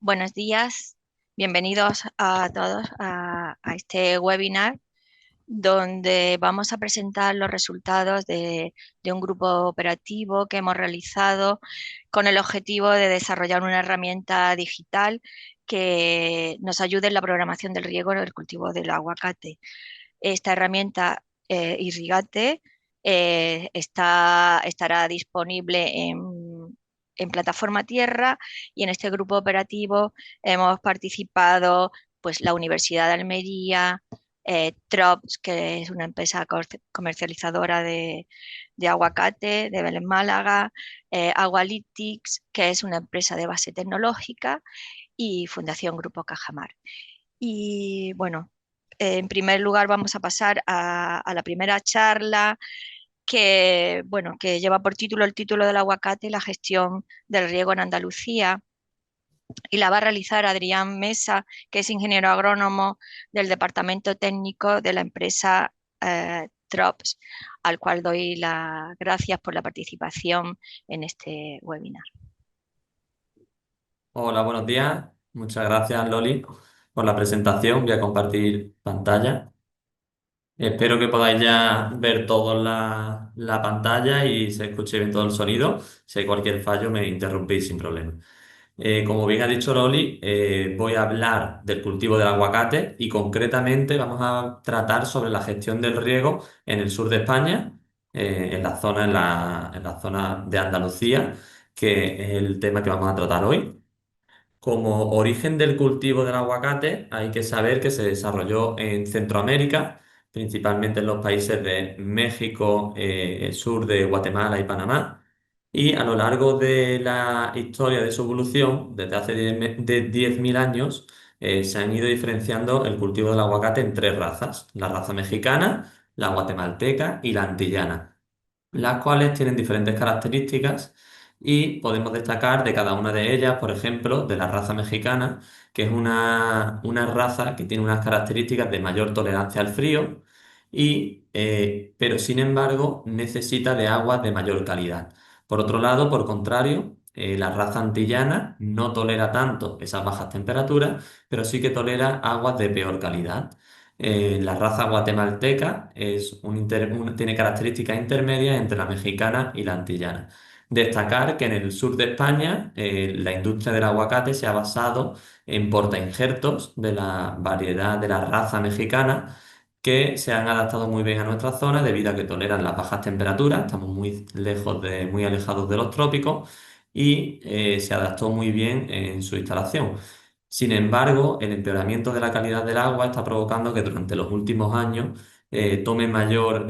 Buenos días, bienvenidos a todos a este webinar donde vamos a presentar los resultados de un grupo operativo que hemos realizado con el objetivo de desarrollar una herramienta digital que nos ayude en la programación del riego en el cultivo del aguacate. Esta herramienta Irrigate estará disponible en plataforma Tierra, y en este grupo operativo hemos participado pues, la Universidad de Almería, Trops, que es una empresa comercializadora de aguacate de Belén Málaga, Agualytics, que es una empresa de base tecnológica, y Fundación Grupo Cajamar. Y bueno, en primer lugar vamos a pasar a la primera charla que, bueno, que lleva por título el título del aguacate y la gestión del riego en Andalucía, y la va a realizar Adrián Mesa, que es ingeniero agrónomo del departamento técnico de la empresa Trops, al cual doy las gracias por la participación en este webinar. Hola, buenos días. Muchas gracias, Loli, por la presentación. Voy a compartir pantalla. Espero que podáis ya ver toda la pantalla y se escuche bien todo el sonido. Si hay cualquier fallo, me interrumpís sin problema. Como bien ha dicho Loli, voy a hablar del cultivo del aguacate y concretamente vamos a tratar sobre la gestión del riego en el sur de España, en la zona de Andalucía, que es el tema que vamos a tratar hoy. Como origen del cultivo del aguacate, hay que saber que se desarrolló en Centroamérica, principalmente en los países de México, el sur de Guatemala y Panamá. Y a lo largo de la historia de su evolución, desde hace 10.000 años, se han ido diferenciando el cultivo del aguacate en tres razas: la raza mexicana, la guatemalteca y la antillana, las cuales tienen diferentes características y podemos destacar de cada una de ellas, por ejemplo, de la raza mexicana, que es una raza que tiene unas características de mayor tolerancia al frío, pero sin embargo necesita de aguas de mayor calidad. Por otro lado, por contrario, la raza antillana no tolera tanto esas bajas temperaturas, pero sí que tolera aguas de peor calidad. La raza guatemalteca tiene características intermedias entre la mexicana y la antillana. Destacar que en el sur de España la industria del aguacate se ha basado en portainjertos de la variedad de la raza mexicana, que se han adaptado muy bien a nuestra zona debido a que toleran las bajas temperaturas. Estamos muy alejados de los trópicos, y se adaptó muy bien en su instalación. Sin embargo, el empeoramiento de la calidad del agua está provocando que durante los últimos años tome mayor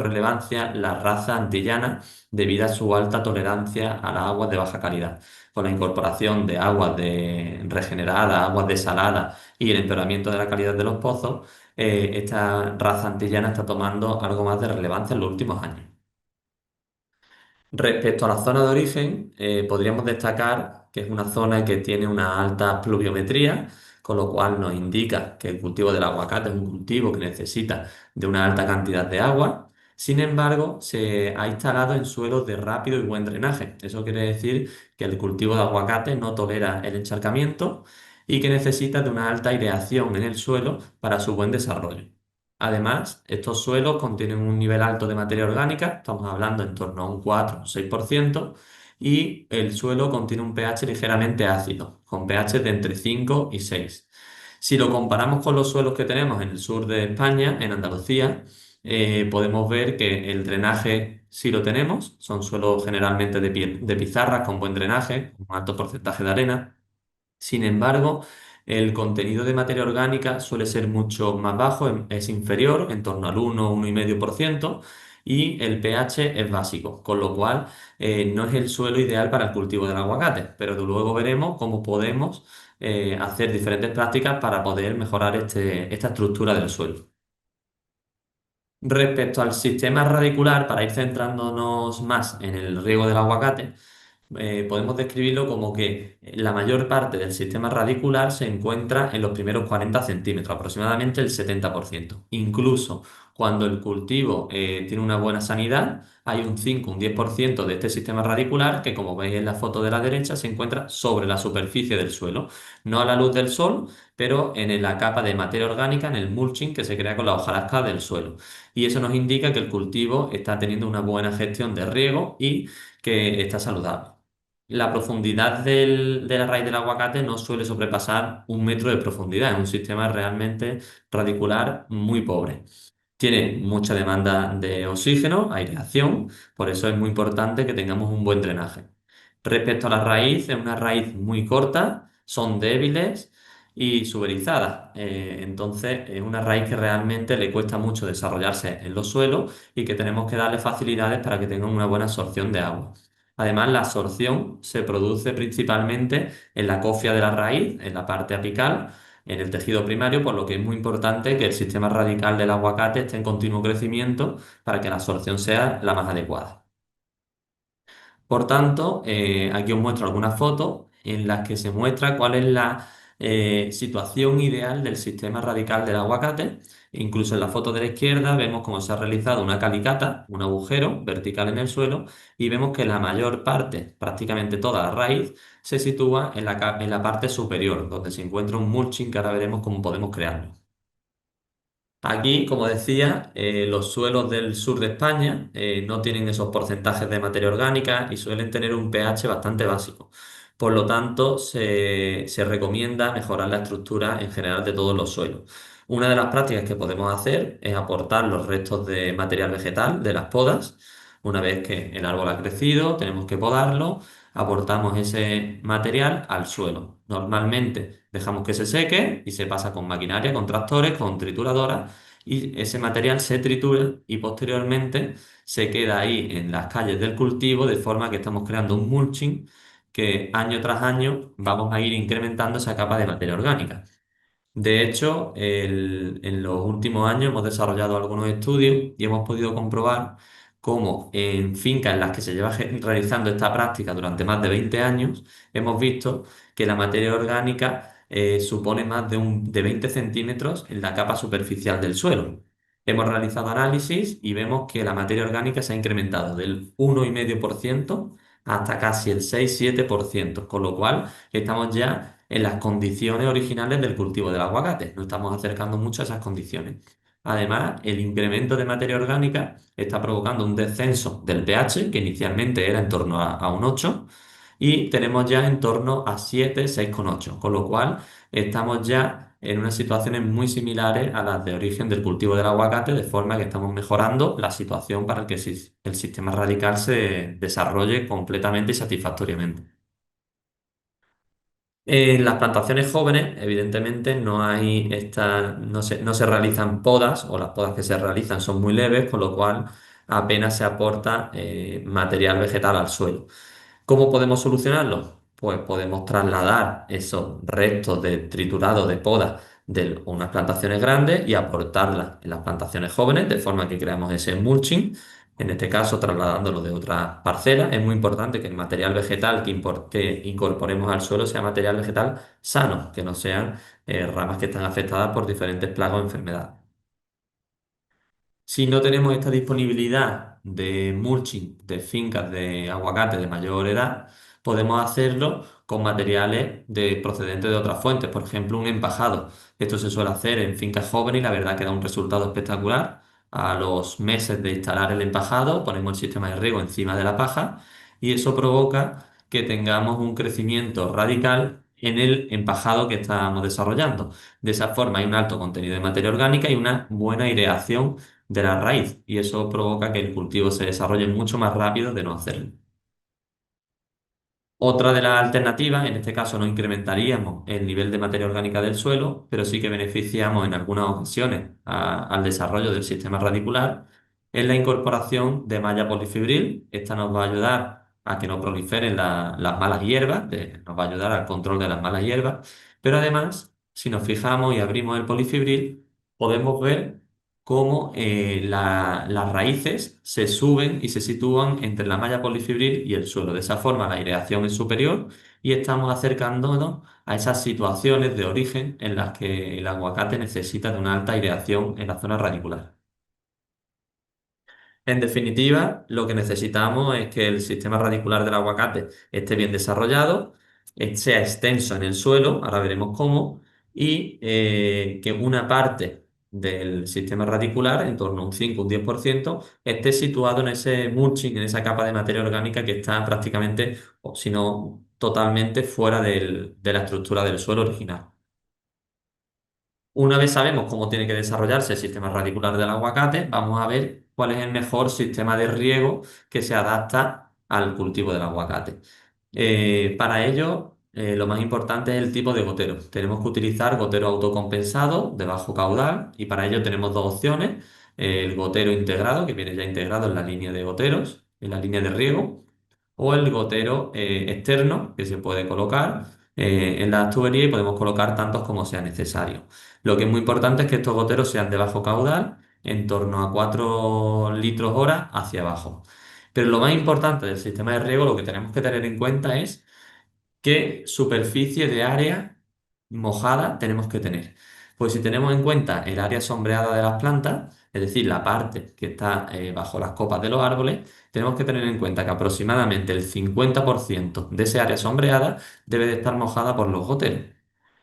relevancia la raza antillana debido a su alta tolerancia a las aguas de baja calidad. Con la incorporación de regeneradas, aguas desaladas y el empeoramiento de la calidad de los pozos, esta raza antillana está tomando algo más de relevancia en los últimos años. Respecto a la zona de origen, podríamos destacar que es una zona que tiene una alta pluviometría, con lo cual nos indica que el cultivo del aguacate es un cultivo que necesita de una alta cantidad de agua. Sin embargo, se ha instalado en suelos de rápido y buen drenaje. Eso quiere decir que el cultivo de aguacate no tolera el encharcamiento y que necesita de una alta aireación en el suelo para su buen desarrollo. Además, estos suelos contienen un nivel alto de materia orgánica, estamos hablando en torno a un 4 o 6%, y el suelo contiene un pH ligeramente ácido, con pH de entre 5 y 6. Si lo comparamos con los suelos que tenemos en el sur de España, en Andalucía, podemos ver que el drenaje sí lo tenemos, son suelos generalmente de pizarra con buen drenaje, un alto porcentaje de arena. Sin embargo, el contenido de materia orgánica suele ser mucho más bajo, es inferior, en torno al 1,5%, y el pH es básico, con lo cual no es el suelo ideal para el cultivo del aguacate, pero luego veremos cómo podemos hacer diferentes prácticas para poder mejorar esta estructura del suelo. Respecto al sistema radicular, para ir centrándonos más en el riego del aguacate, podemos describirlo como que la mayor parte del sistema radicular se encuentra en los primeros 40 centímetros, aproximadamente el 70%. Incluso cuando el cultivo tiene una buena sanidad, hay un 5, un 10% de este sistema radicular que, como veis en la foto de la derecha, se encuentra sobre la superficie del suelo, no a la luz del sol, pero en la capa de materia orgánica, en el mulching que se crea con la hojarasca del suelo. Y eso nos indica que el cultivo está teniendo una buena gestión de riego y que está saludable. La profundidad de la raíz del aguacate no suele sobrepasar 1 metro de profundidad. Es un sistema realmente radicular muy pobre. Tiene mucha demanda de oxígeno, aireación, por eso es muy importante que tengamos un buen drenaje. Respecto a la raíz, es una raíz muy corta, son débiles y suberizadas. Entonces, es una raíz que realmente le cuesta mucho desarrollarse en los suelos y que tenemos que darle facilidades para que tengan una buena absorción de agua. Además, la absorción se produce principalmente en la cofia de la raíz, en la parte apical, en el tejido primario, por lo que es muy importante que el sistema radical del aguacate esté en continuo crecimiento para que la absorción sea la más adecuada. Por tanto, aquí os muestro algunas fotos en las que se muestra cuál es la situación ideal del sistema radical del aguacate. Incluso en la foto de la izquierda vemos cómo se ha realizado una calicata, un agujero vertical en el suelo, y vemos que la mayor parte, prácticamente toda la raíz, se sitúa en la parte superior, donde se encuentra un mulching que ahora veremos cómo podemos crearlo. Aquí, como decía, los suelos del sur de España no tienen esos porcentajes de materia orgánica y suelen tener un pH bastante básico. Por lo tanto, se recomienda mejorar la estructura en general de todos los suelos. Una de las prácticas que podemos hacer es aportar los restos de material vegetal de las podas. Una vez que el árbol ha crecido, tenemos que podarlo, aportamos ese material al suelo. Normalmente dejamos que se seque y se pasa con maquinaria, con tractores, con trituradoras y ese material se tritura y posteriormente se queda ahí en las calles del cultivo de forma que estamos creando un mulching que año tras año vamos a ir incrementando esa capa de materia orgánica. De hecho, en los últimos años hemos desarrollado algunos estudios y hemos podido comprobar cómo en fincas en las que se lleva realizando esta práctica durante más de 20 años, hemos visto que la materia orgánica supone más de 20 centímetros en la capa superficial del suelo. Hemos realizado análisis y vemos que la materia orgánica se ha incrementado del 1,5% hasta casi el 6-7%, con lo cual estamos ya en las condiciones originales del cultivo del aguacate. Nos estamos acercando mucho a esas condiciones. Además, el incremento de materia orgánica está provocando un descenso del pH, que inicialmente era en torno a un 8, y tenemos ya en torno a 7, 6,8, con lo cual estamos ya en unas situaciones muy similares a las de origen del cultivo del aguacate, de forma que estamos mejorando la situación para que el sistema radical se desarrolle completamente y satisfactoriamente. En las plantaciones jóvenes, evidentemente, no se realizan podas o las podas que se realizan son muy leves, con lo cual apenas se aporta material vegetal al suelo. ¿Cómo podemos solucionarlo? Pues podemos trasladar esos restos de triturado de poda de unas plantaciones grandes y aportarlas en las plantaciones jóvenes, de forma que creamos ese mulching, en este caso trasladándolo de otras parcelas. Es muy importante que el material vegetal que incorporemos al suelo sea material vegetal sano, que no sean ramas que están afectadas por diferentes plagas o enfermedades. Si no tenemos esta disponibilidad de mulching de fincas de aguacate de mayor edad, podemos hacerlo con materiales procedentes de otras fuentes, por ejemplo, un empajado. Esto se suele hacer en fincas jóvenes y la verdad que da un resultado espectacular. A los meses de instalar el empajado, ponemos el sistema de riego encima de la paja y eso provoca que tengamos un crecimiento radical en el empajado que estamos desarrollando. De esa forma hay un alto contenido de materia orgánica y una buena aireación de la raíz y eso provoca que el cultivo se desarrolle mucho más rápido de no hacerlo. Otra de las alternativas, en este caso no incrementaríamos el nivel de materia orgánica del suelo, pero sí que beneficiamos en algunas ocasiones al desarrollo del sistema radicular, es la incorporación de malla polifibril. Esta nos va a ayudar a que no proliferen las malas hierbas, nos va a ayudar al control de las malas hierbas, pero además, si nos fijamos y abrimos el polifibril, podemos ver cómo las raíces se suben y se sitúan entre la malla polifibril y el suelo. De esa forma la aireación es superior y estamos acercándonos a esas situaciones de origen en las que el aguacate necesita de una alta aireación en la zona radicular. En definitiva, lo que necesitamos es que el sistema radicular del aguacate esté bien desarrollado, sea extenso en el suelo, ahora veremos cómo, y que una parte del sistema radicular, en torno a un 5 un 10%, esté situado en ese mulching, en esa capa de materia orgánica que está prácticamente, o si no totalmente, fuera de la estructura del suelo original. Una vez sabemos cómo tiene que desarrollarse el sistema radicular del aguacate, vamos a ver cuál es el mejor sistema de riego que se adapta al cultivo del aguacate. Para ello, lo más importante es el tipo de gotero. Tenemos que utilizar gotero autocompensado de bajo caudal y para ello tenemos dos opciones. El gotero integrado, que viene ya integrado en la línea de goteros, en la línea de riego, o el gotero externo que se puede colocar en las tuberías y podemos colocar tantos como sea necesario. Lo que es muy importante es que estos goteros sean de bajo caudal, en torno a 4 litros hora hacia abajo. Pero lo más importante del sistema de riego, lo que tenemos que tener en cuenta es qué superficie de área mojada tenemos que tener. Pues si tenemos en cuenta el área sombreada de las plantas, es decir, la parte que está bajo las copas de los árboles, tenemos que tener en cuenta que aproximadamente el 50% de ese área sombreada debe de estar mojada por los goteros.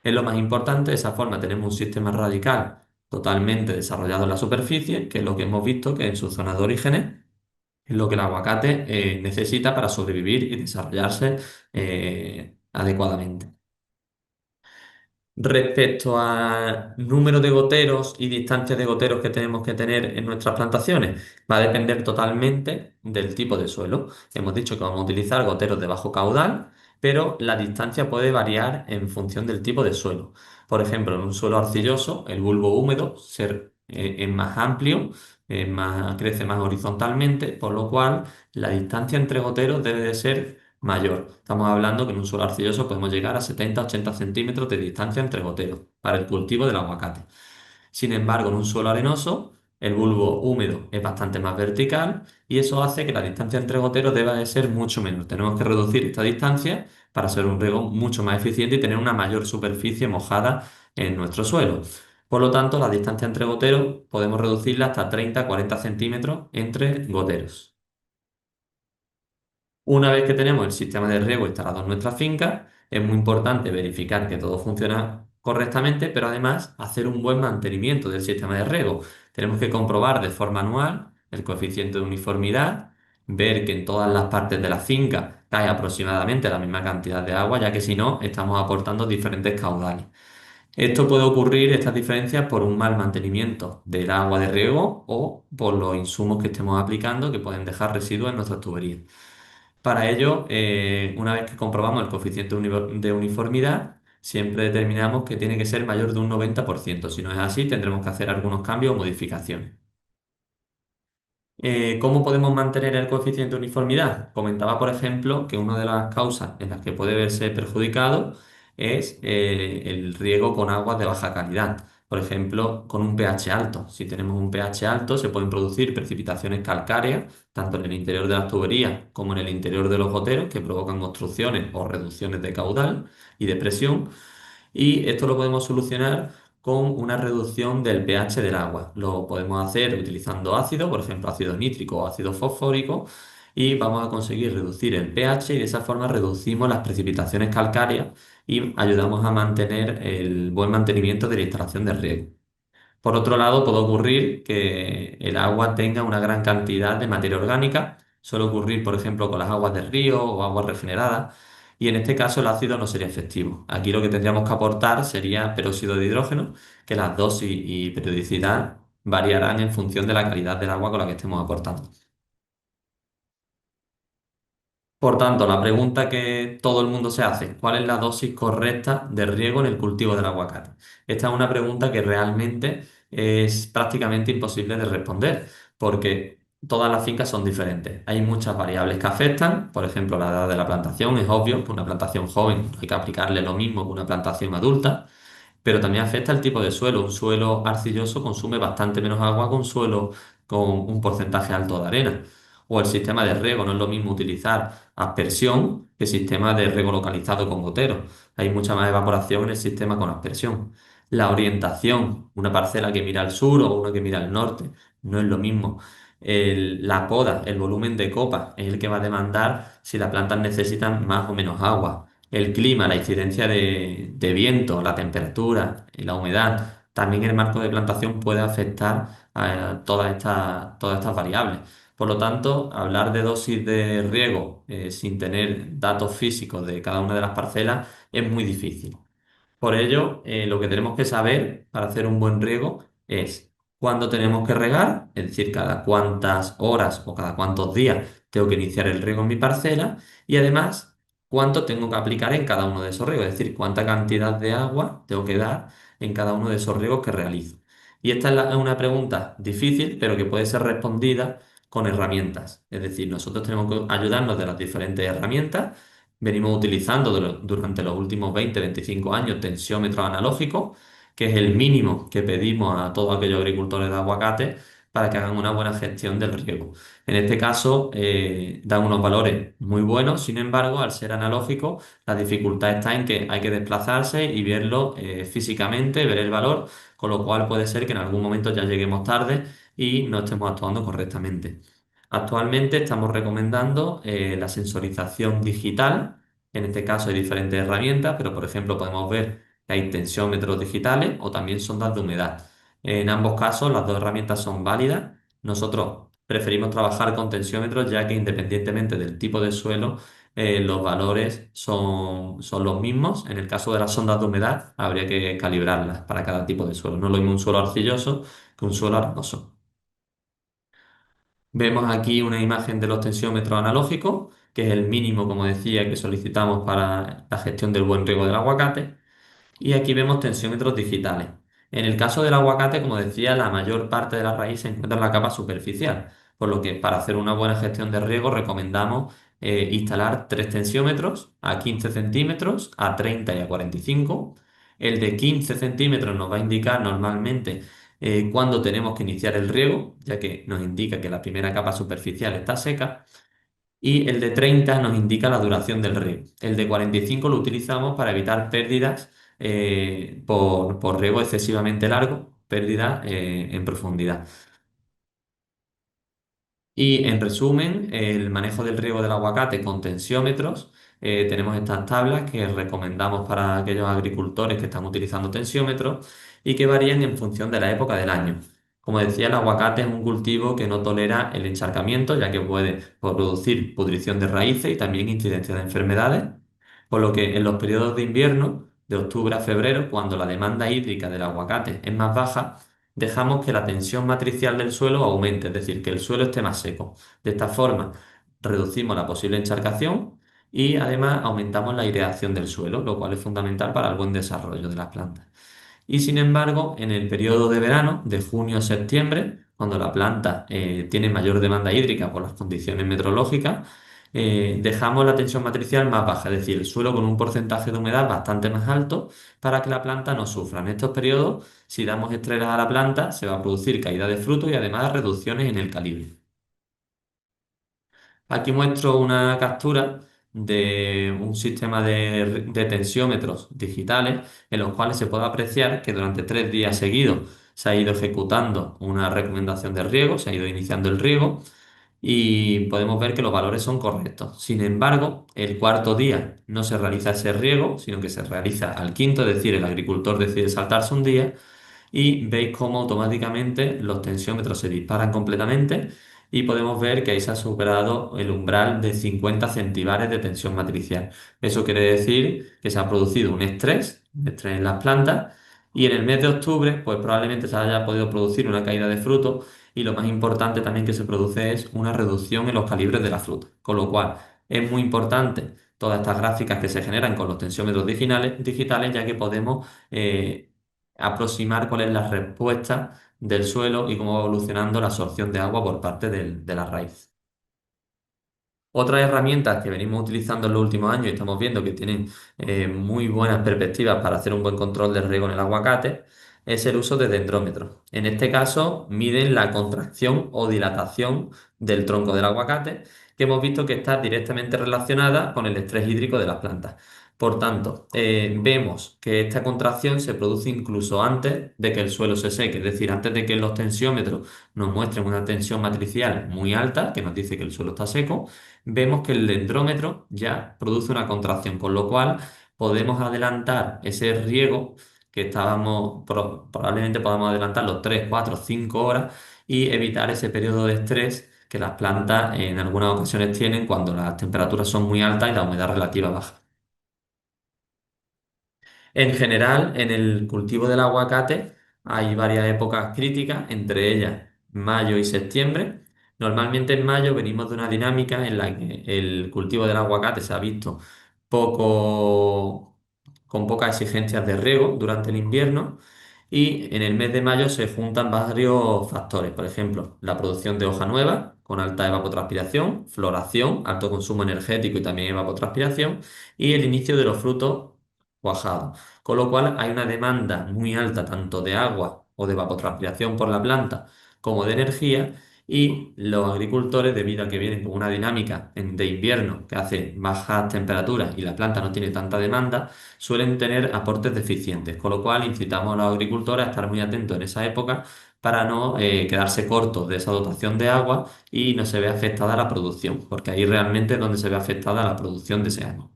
Es lo más importante, de esa forma tenemos un sistema radical totalmente desarrollado en la superficie, que es lo que hemos visto que en su zona de orígenes es lo que el aguacate necesita para sobrevivir y desarrollarse adecuadamente. Respecto al número de goteros y distancia de goteros que tenemos que tener en nuestras plantaciones, va a depender totalmente del tipo de suelo. Hemos dicho que vamos a utilizar goteros de bajo caudal, pero la distancia puede variar en función del tipo de suelo. Por ejemplo, en un suelo arcilloso, el bulbo húmedo es más amplio, crece más horizontalmente, por lo cual la distancia entre goteros debe de ser mayor. Estamos hablando que en un suelo arcilloso podemos llegar a 70-80 centímetros de distancia entre goteros para el cultivo del aguacate. Sin embargo, en un suelo arenoso, el bulbo húmedo es bastante más vertical y eso hace que la distancia entre goteros deba de ser mucho menor. Tenemos que reducir esta distancia para hacer un riego mucho más eficiente y tener una mayor superficie mojada en nuestro suelo. Por lo tanto, la distancia entre goteros podemos reducirla hasta 30-40 centímetros entre goteros. Una vez que tenemos el sistema de riego instalado en nuestra finca, es muy importante verificar que todo funciona correctamente, pero además hacer un buen mantenimiento del sistema de riego. Tenemos que comprobar de forma anual el coeficiente de uniformidad, ver que en todas las partes de la finca cae aproximadamente la misma cantidad de agua, ya que si no, estamos aportando diferentes caudales. Esto puede ocurrir, estas diferencias, por un mal mantenimiento del agua de riego o por los insumos que estemos aplicando que pueden dejar residuos en nuestras tuberías. Para ello, una vez que comprobamos el coeficiente de uniformidad, siempre determinamos que tiene que ser mayor de un 90%. Si no es así, tendremos que hacer algunos cambios o modificaciones. ¿Cómo podemos mantener el coeficiente de uniformidad? Comentaba, por ejemplo, que una de las causas en las que puede verse perjudicado es el riego con aguas de baja calidad. Por ejemplo, con un pH alto. Si tenemos un pH alto, se pueden producir precipitaciones calcáreas, tanto en el interior de las tuberías como en el interior de los goteros, que provocan obstrucciones o reducciones de caudal y de presión. Y esto lo podemos solucionar con una reducción del pH del agua. Lo podemos hacer utilizando ácido, por ejemplo, ácido nítrico o ácido fosfórico, y vamos a conseguir reducir el pH y de esa forma reducimos las precipitaciones calcáreas y ayudamos a mantener el buen mantenimiento de la instalación de riego. Por otro lado, puede ocurrir que el agua tenga una gran cantidad de materia orgánica. Suele ocurrir, por ejemplo, con las aguas del río o aguas regeneradas. Y en este caso el ácido no sería efectivo. Aquí lo que tendríamos que aportar sería peróxido de hidrógeno, que las dosis y periodicidad variarán en función de la calidad del agua con la que estemos aportando. Por tanto, la pregunta que todo el mundo se hace, ¿cuál es la dosis correcta de riego en el cultivo del aguacate? Esta es una pregunta que realmente es prácticamente imposible de responder, porque todas las fincas son diferentes. Hay muchas variables que afectan, por ejemplo, la edad de la plantación. Es obvio que una plantación joven hay que aplicarle lo mismo que una plantación adulta, pero también afecta el tipo de suelo. Un suelo arcilloso consume bastante menos agua que un suelo con un porcentaje alto de arena. O el sistema de riego, no es lo mismo utilizar aspersión que sistema de riego localizado con gotero. Hay mucha más evaporación en el sistema con aspersión. La orientación, una parcela que mira al sur o una que mira al norte, no es lo mismo. La poda, el volumen de copa, es el que va a demandar si las plantas necesitan más o menos agua. El clima, la incidencia de viento, la temperatura y la humedad. También el marco de plantación puede afectar a todas estas variables. Por lo tanto, hablar de dosis de riego sin tener datos físicos de cada una de las parcelas es muy difícil. Por ello, lo que tenemos que saber para hacer un buen riego es cuándo tenemos que regar, es decir, cada cuántas horas o cada cuántos días tengo que iniciar el riego en mi parcela y además cuánto tengo que aplicar en cada uno de esos riegos, es decir, cuánta cantidad de agua tengo que dar en cada uno de esos riegos que realizo. Y esta es una pregunta difícil, pero que puede ser respondida con herramientas. Es decir, nosotros tenemos que ayudarnos de las diferentes herramientas. Venimos utilizando durante los últimos 20-25 años tensiómetros analógicos, que es el mínimo que pedimos a todos aquellos agricultores de aguacate para que hagan una buena gestión del riego. En este caso, dan unos valores muy buenos, sin embargo, al ser analógico, la dificultad está en que hay que desplazarse y verlo físicamente, ver el valor, con lo cual puede ser que en algún momento ya lleguemos tarde y no estemos actuando correctamente. Actualmente estamos recomendando la sensorización digital. En este caso hay diferentes herramientas, pero por ejemplo podemos ver que hay tensiómetros digitales o también sondas de humedad. En ambos casos las dos herramientas son válidas. Nosotros preferimos trabajar con tensiómetros ya que independientemente del tipo de suelo, los valores son los mismos. En el caso de las sondas de humedad habría que calibrarlas para cada tipo de suelo. No es lo mismo un suelo arcilloso que un suelo arenoso. Vemos aquí una imagen de los tensiómetros analógicos, que es el mínimo, como decía, que solicitamos para la gestión del buen riego del aguacate. Y aquí vemos tensiómetros digitales. En el caso del aguacate, como decía, la mayor parte de la raíz se encuentra en la capa superficial, por lo que para hacer una buena gestión de riego recomendamos instalar tres tensiómetros a 15 centímetros, a 30 y a 45. El de 15 centímetros nos va a indicar normalmente cuándo tenemos que iniciar el riego, ya que nos indica que la primera capa superficial está seca. Y el de 30 nos indica la duración del riego. El de 45 lo utilizamos para evitar pérdidas por riego excesivamente largo, pérdidas en profundidad. Y en resumen, el manejo del riego del aguacate con tensiómetros. Tenemos estas tablas que recomendamos para aquellos agricultores que están utilizando tensiómetros y que varían en función de la época del año. Como decía, el aguacate es un cultivo que no tolera el encharcamiento, ya que puede producir pudrición de raíces y también incidencia de enfermedades, por lo que en los periodos de invierno, de octubre a febrero, cuando la demanda hídrica del aguacate es más baja, dejamos que la tensión matricial del suelo aumente, es decir, que el suelo esté más seco. De esta forma, reducimos la posible encharcación y además aumentamos la aireación del suelo, lo cual es fundamental para el buen desarrollo de las plantas. Y sin embargo, en el periodo de verano, de junio a septiembre, cuando la planta tiene mayor demanda hídrica por las condiciones meteorológicas, dejamos la tensión matricial más baja, es decir, el suelo con un porcentaje de humedad bastante más alto para que la planta no sufra. En estos periodos, si damos estrellas a la planta, se va a producir caída de frutos y además reducciones en el calibre. Aquí muestro una captura de un sistema de tensiómetros digitales en los cuales se puede apreciar que durante 3 días seguidos se ha ido ejecutando una recomendación de riego, se ha ido iniciando el riego y podemos ver que los valores son correctos. Sin embargo, el cuarto día no se realiza ese riego, sino que se realiza al quinto, es decir, el agricultor decide saltarse un día y veis cómo automáticamente los tensiómetros se disparan completamente y podemos ver que ahí se ha superado el umbral de 50 centibares de tensión matricial. Eso quiere decir que se ha producido un estrés en las plantas y en el mes de octubre pues probablemente se haya podido producir una caída de fruto y lo más importante también que se produce es una reducción en los calibres de la fruta. Con lo cual es muy importante todas estas gráficas que se generan con los tensiómetros digitales ya que podemos aproximar cuál es la respuesta del suelo y cómo va evolucionando la absorción de agua por parte de la raíz. Otras herramientas que venimos utilizando en los últimos años y estamos viendo que tienen muy buenas perspectivas para hacer un buen control del riego en el aguacate es el uso de dendrómetros. En este caso, miden la contracción o dilatación del tronco del aguacate, que hemos visto que está directamente relacionada con el estrés hídrico de las plantas. Por tanto, vemos que esta contracción se produce incluso antes de que el suelo se seque, es decir, antes de que los tensiómetros nos muestren una tensión matricial muy alta, que nos dice que el suelo está seco, vemos que el dendrómetro ya produce una contracción, con lo cual podemos adelantar ese riego que probablemente podamos adelantarlo 3, 4, 5 horas y evitar ese periodo de estrés que las plantas en algunas ocasiones tienen cuando las temperaturas son muy altas y la humedad relativa baja. En general, en el cultivo del aguacate hay varias épocas críticas, entre ellas mayo y septiembre. Normalmente en mayo venimos de una dinámica en la que el cultivo del aguacate se ha visto poco, con pocas exigencias de riego durante el invierno y en el mes de mayo se juntan varios factores, por ejemplo, la producción de hoja nueva con alta evapotranspiración, floración, alto consumo energético y también evapotranspiración y el inicio de los frutos cuajados. Con lo cual hay una demanda muy alta tanto de agua o de evapotranspiración por la planta como de energía y los agricultores, debido a que vienen con una dinámica de invierno que hace bajas temperaturas y la planta no tiene tanta demanda, suelen tener aportes deficientes, con lo cual incitamos a los agricultores a estar muy atentos en esa época para no quedarse cortos de esa dotación de agua y no se ve afectada la producción, porque ahí realmente es donde se ve afectada la producción de ese año.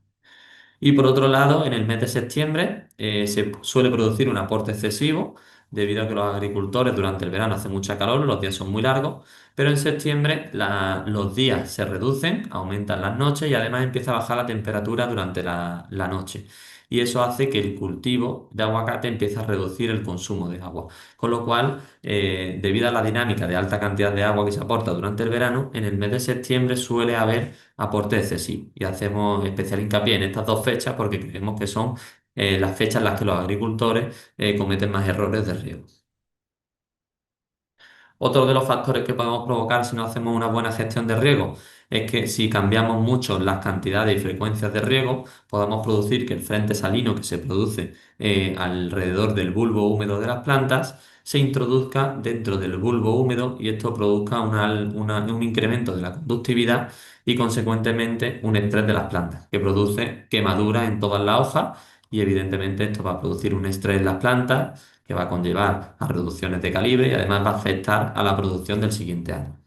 Y por otro lado, en el mes de septiembre se suele producir un aporte excesivo debido a que los agricultores durante el verano hace mucha calor, los días son muy largos, pero en septiembre los días se reducen, aumentan las noches y además empieza a bajar la temperatura durante la noche. Y eso hace que el cultivo de aguacate empiece a reducir el consumo de agua. Con lo cual, debido a la dinámica de alta cantidad de agua que se aporta durante el verano, en el mes de septiembre suele haber aporte excesivo. Y hacemos especial hincapié en estas dos fechas porque creemos que son las fechas en las que los agricultores cometen más errores de riego. Otro de los factores que podemos provocar si no hacemos una buena gestión de riego es que si cambiamos mucho las cantidades y frecuencias de riego, podamos producir que el frente salino que se produce alrededor del bulbo húmedo de las plantas se introduzca dentro del bulbo húmedo y esto produzca un incremento de la conductividad y consecuentemente un estrés de las plantas que produce quemaduras en todas las hojas y evidentemente esto va a producir un estrés en las plantas que va a conllevar a reducciones de calibre y además va a afectar a la producción del siguiente año.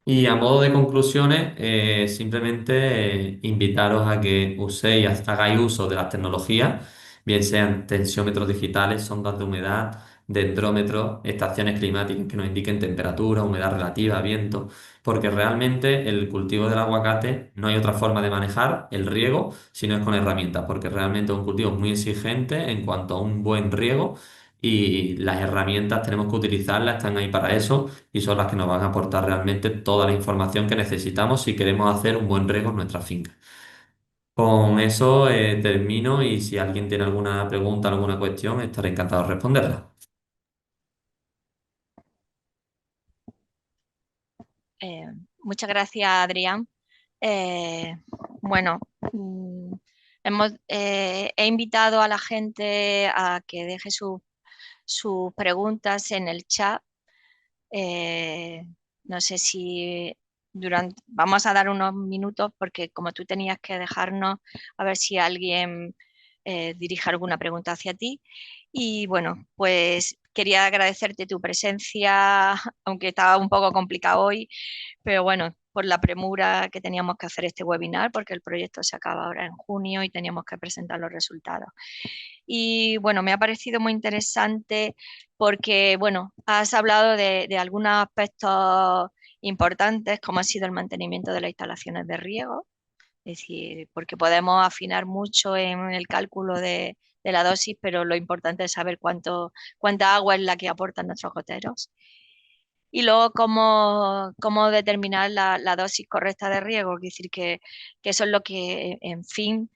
Y a modo de conclusiones, simplemente invitaros a que hagáis uso de las tecnologías, bien sean tensiómetros digitales, sondas de humedad, dendrómetros, estaciones climáticas que nos indiquen temperatura, humedad relativa, viento, porque realmente el cultivo del aguacate no hay otra forma de manejar el riego si no es con herramientas, porque realmente es un cultivo muy exigente en cuanto a un buen riego y las herramientas tenemos que utilizarlas, están ahí para eso y son las que nos van a aportar realmente toda la información que necesitamos si queremos hacer un buen riego en nuestra finca. Con eso termino y si alguien tiene alguna pregunta, alguna cuestión, estaré encantado de responderla. Eh, Muchas gracias, Adrián. Eh, bueno, mm, he invitado a la gente a que deje sus preguntas en el chat. Eh, no sé si vamos a dar unos minutos porque como tú tenías que dejarnos, a ver si alguien dirige alguna pregunta hacia ti. Y bueno, pues quería agradecerte tu presencia, aunque estaba un poco complicado hoy, pero bueno, por la premura que teníamos que hacer este webinar, porque el proyecto se acaba ahora en junio y teníamos que presentar los resultados. Y bueno, me ha parecido muy interesante porque, bueno, has hablado de algunos aspectos importantes, como ha sido el mantenimiento de las instalaciones de riego, es decir, porque podemos afinar mucho en el cálculo de la dosis, pero lo importante es saber cuánta agua es la que aportan nuestros goteros. Y luego cómo determinar la dosis correcta de riego, es decir, que eso es lo que, en fin,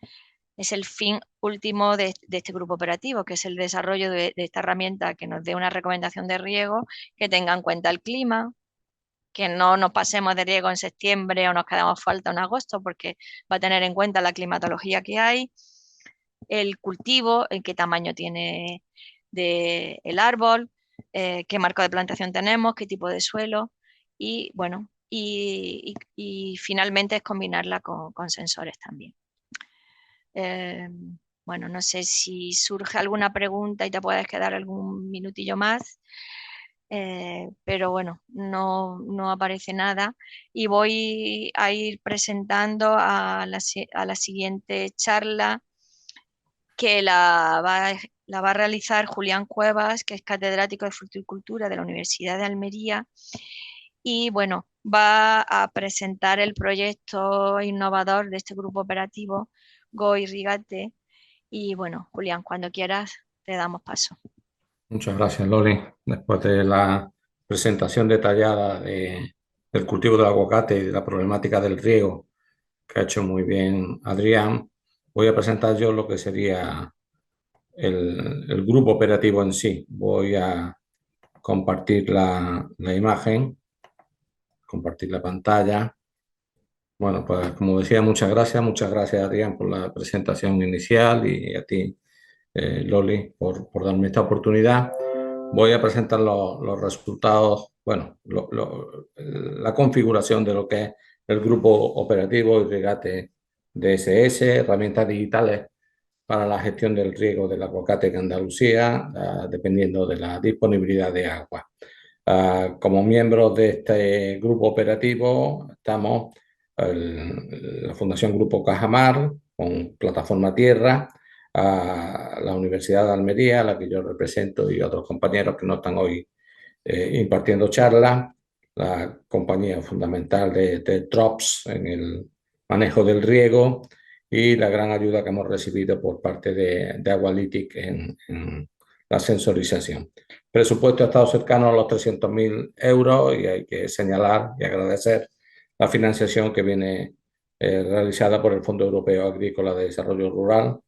es el fin último de este grupo operativo, que es el desarrollo de esta herramienta que nos dé una recomendación de riego que tenga en cuenta el clima, que no nos pasemos de riego en septiembre o nos quedamos falta en agosto, porque va a tener en cuenta la climatología que hay, el cultivo, en qué tamaño tiene el árbol, qué marco de plantación tenemos, qué tipo de suelo y bueno, y finalmente es combinarla con sensores también. Eh, bueno, no sé si surge alguna pregunta y te puedes quedar algún minutillo más, pero bueno, no aparece nada. Y voy a ir presentando a la siguiente charla que la va a realizar Julián Cuevas, que es catedrático de fruticultura de la Universidad de Almería. Y bueno, va a presentar el proyecto innovador de este grupo operativo, Go Irrigate. Y bueno, Julián, cuando quieras, te damos paso. Muchas gracias, Loli. Después de la presentación detallada del cultivo del aguacate y de la problemática del riego que ha hecho muy bien Adrián, voy a presentar yo lo que sería el grupo operativo en sí. Voy a compartir la imagen, compartir la pantalla. Bueno, pues como decía, muchas gracias Adrián por la presentación inicial y a ti, Loli, por darme esta oportunidad. Voy a presentar los resultados, bueno, la configuración de lo que es el grupo operativo Irrigate DSS, herramientas digitales para la gestión del riego del aguacate en Andalucía, dependiendo de la disponibilidad de agua. Como miembros de este grupo operativo estamos la Fundación Grupo Cajamar, con Plataforma Tierra, a la Universidad de Almería, a la que yo represento, y otros compañeros que no están hoy impartiendo charlas, la compañía fundamental de Drops en el manejo del riego y la gran ayuda que hemos recibido por parte de Aqualytic en la sensorización. El presupuesto ha estado cercano a los 300.000 euros y hay que señalar y agradecer la financiación que viene realizada por el Fondo Europeo Agrícola de Desarrollo Rural,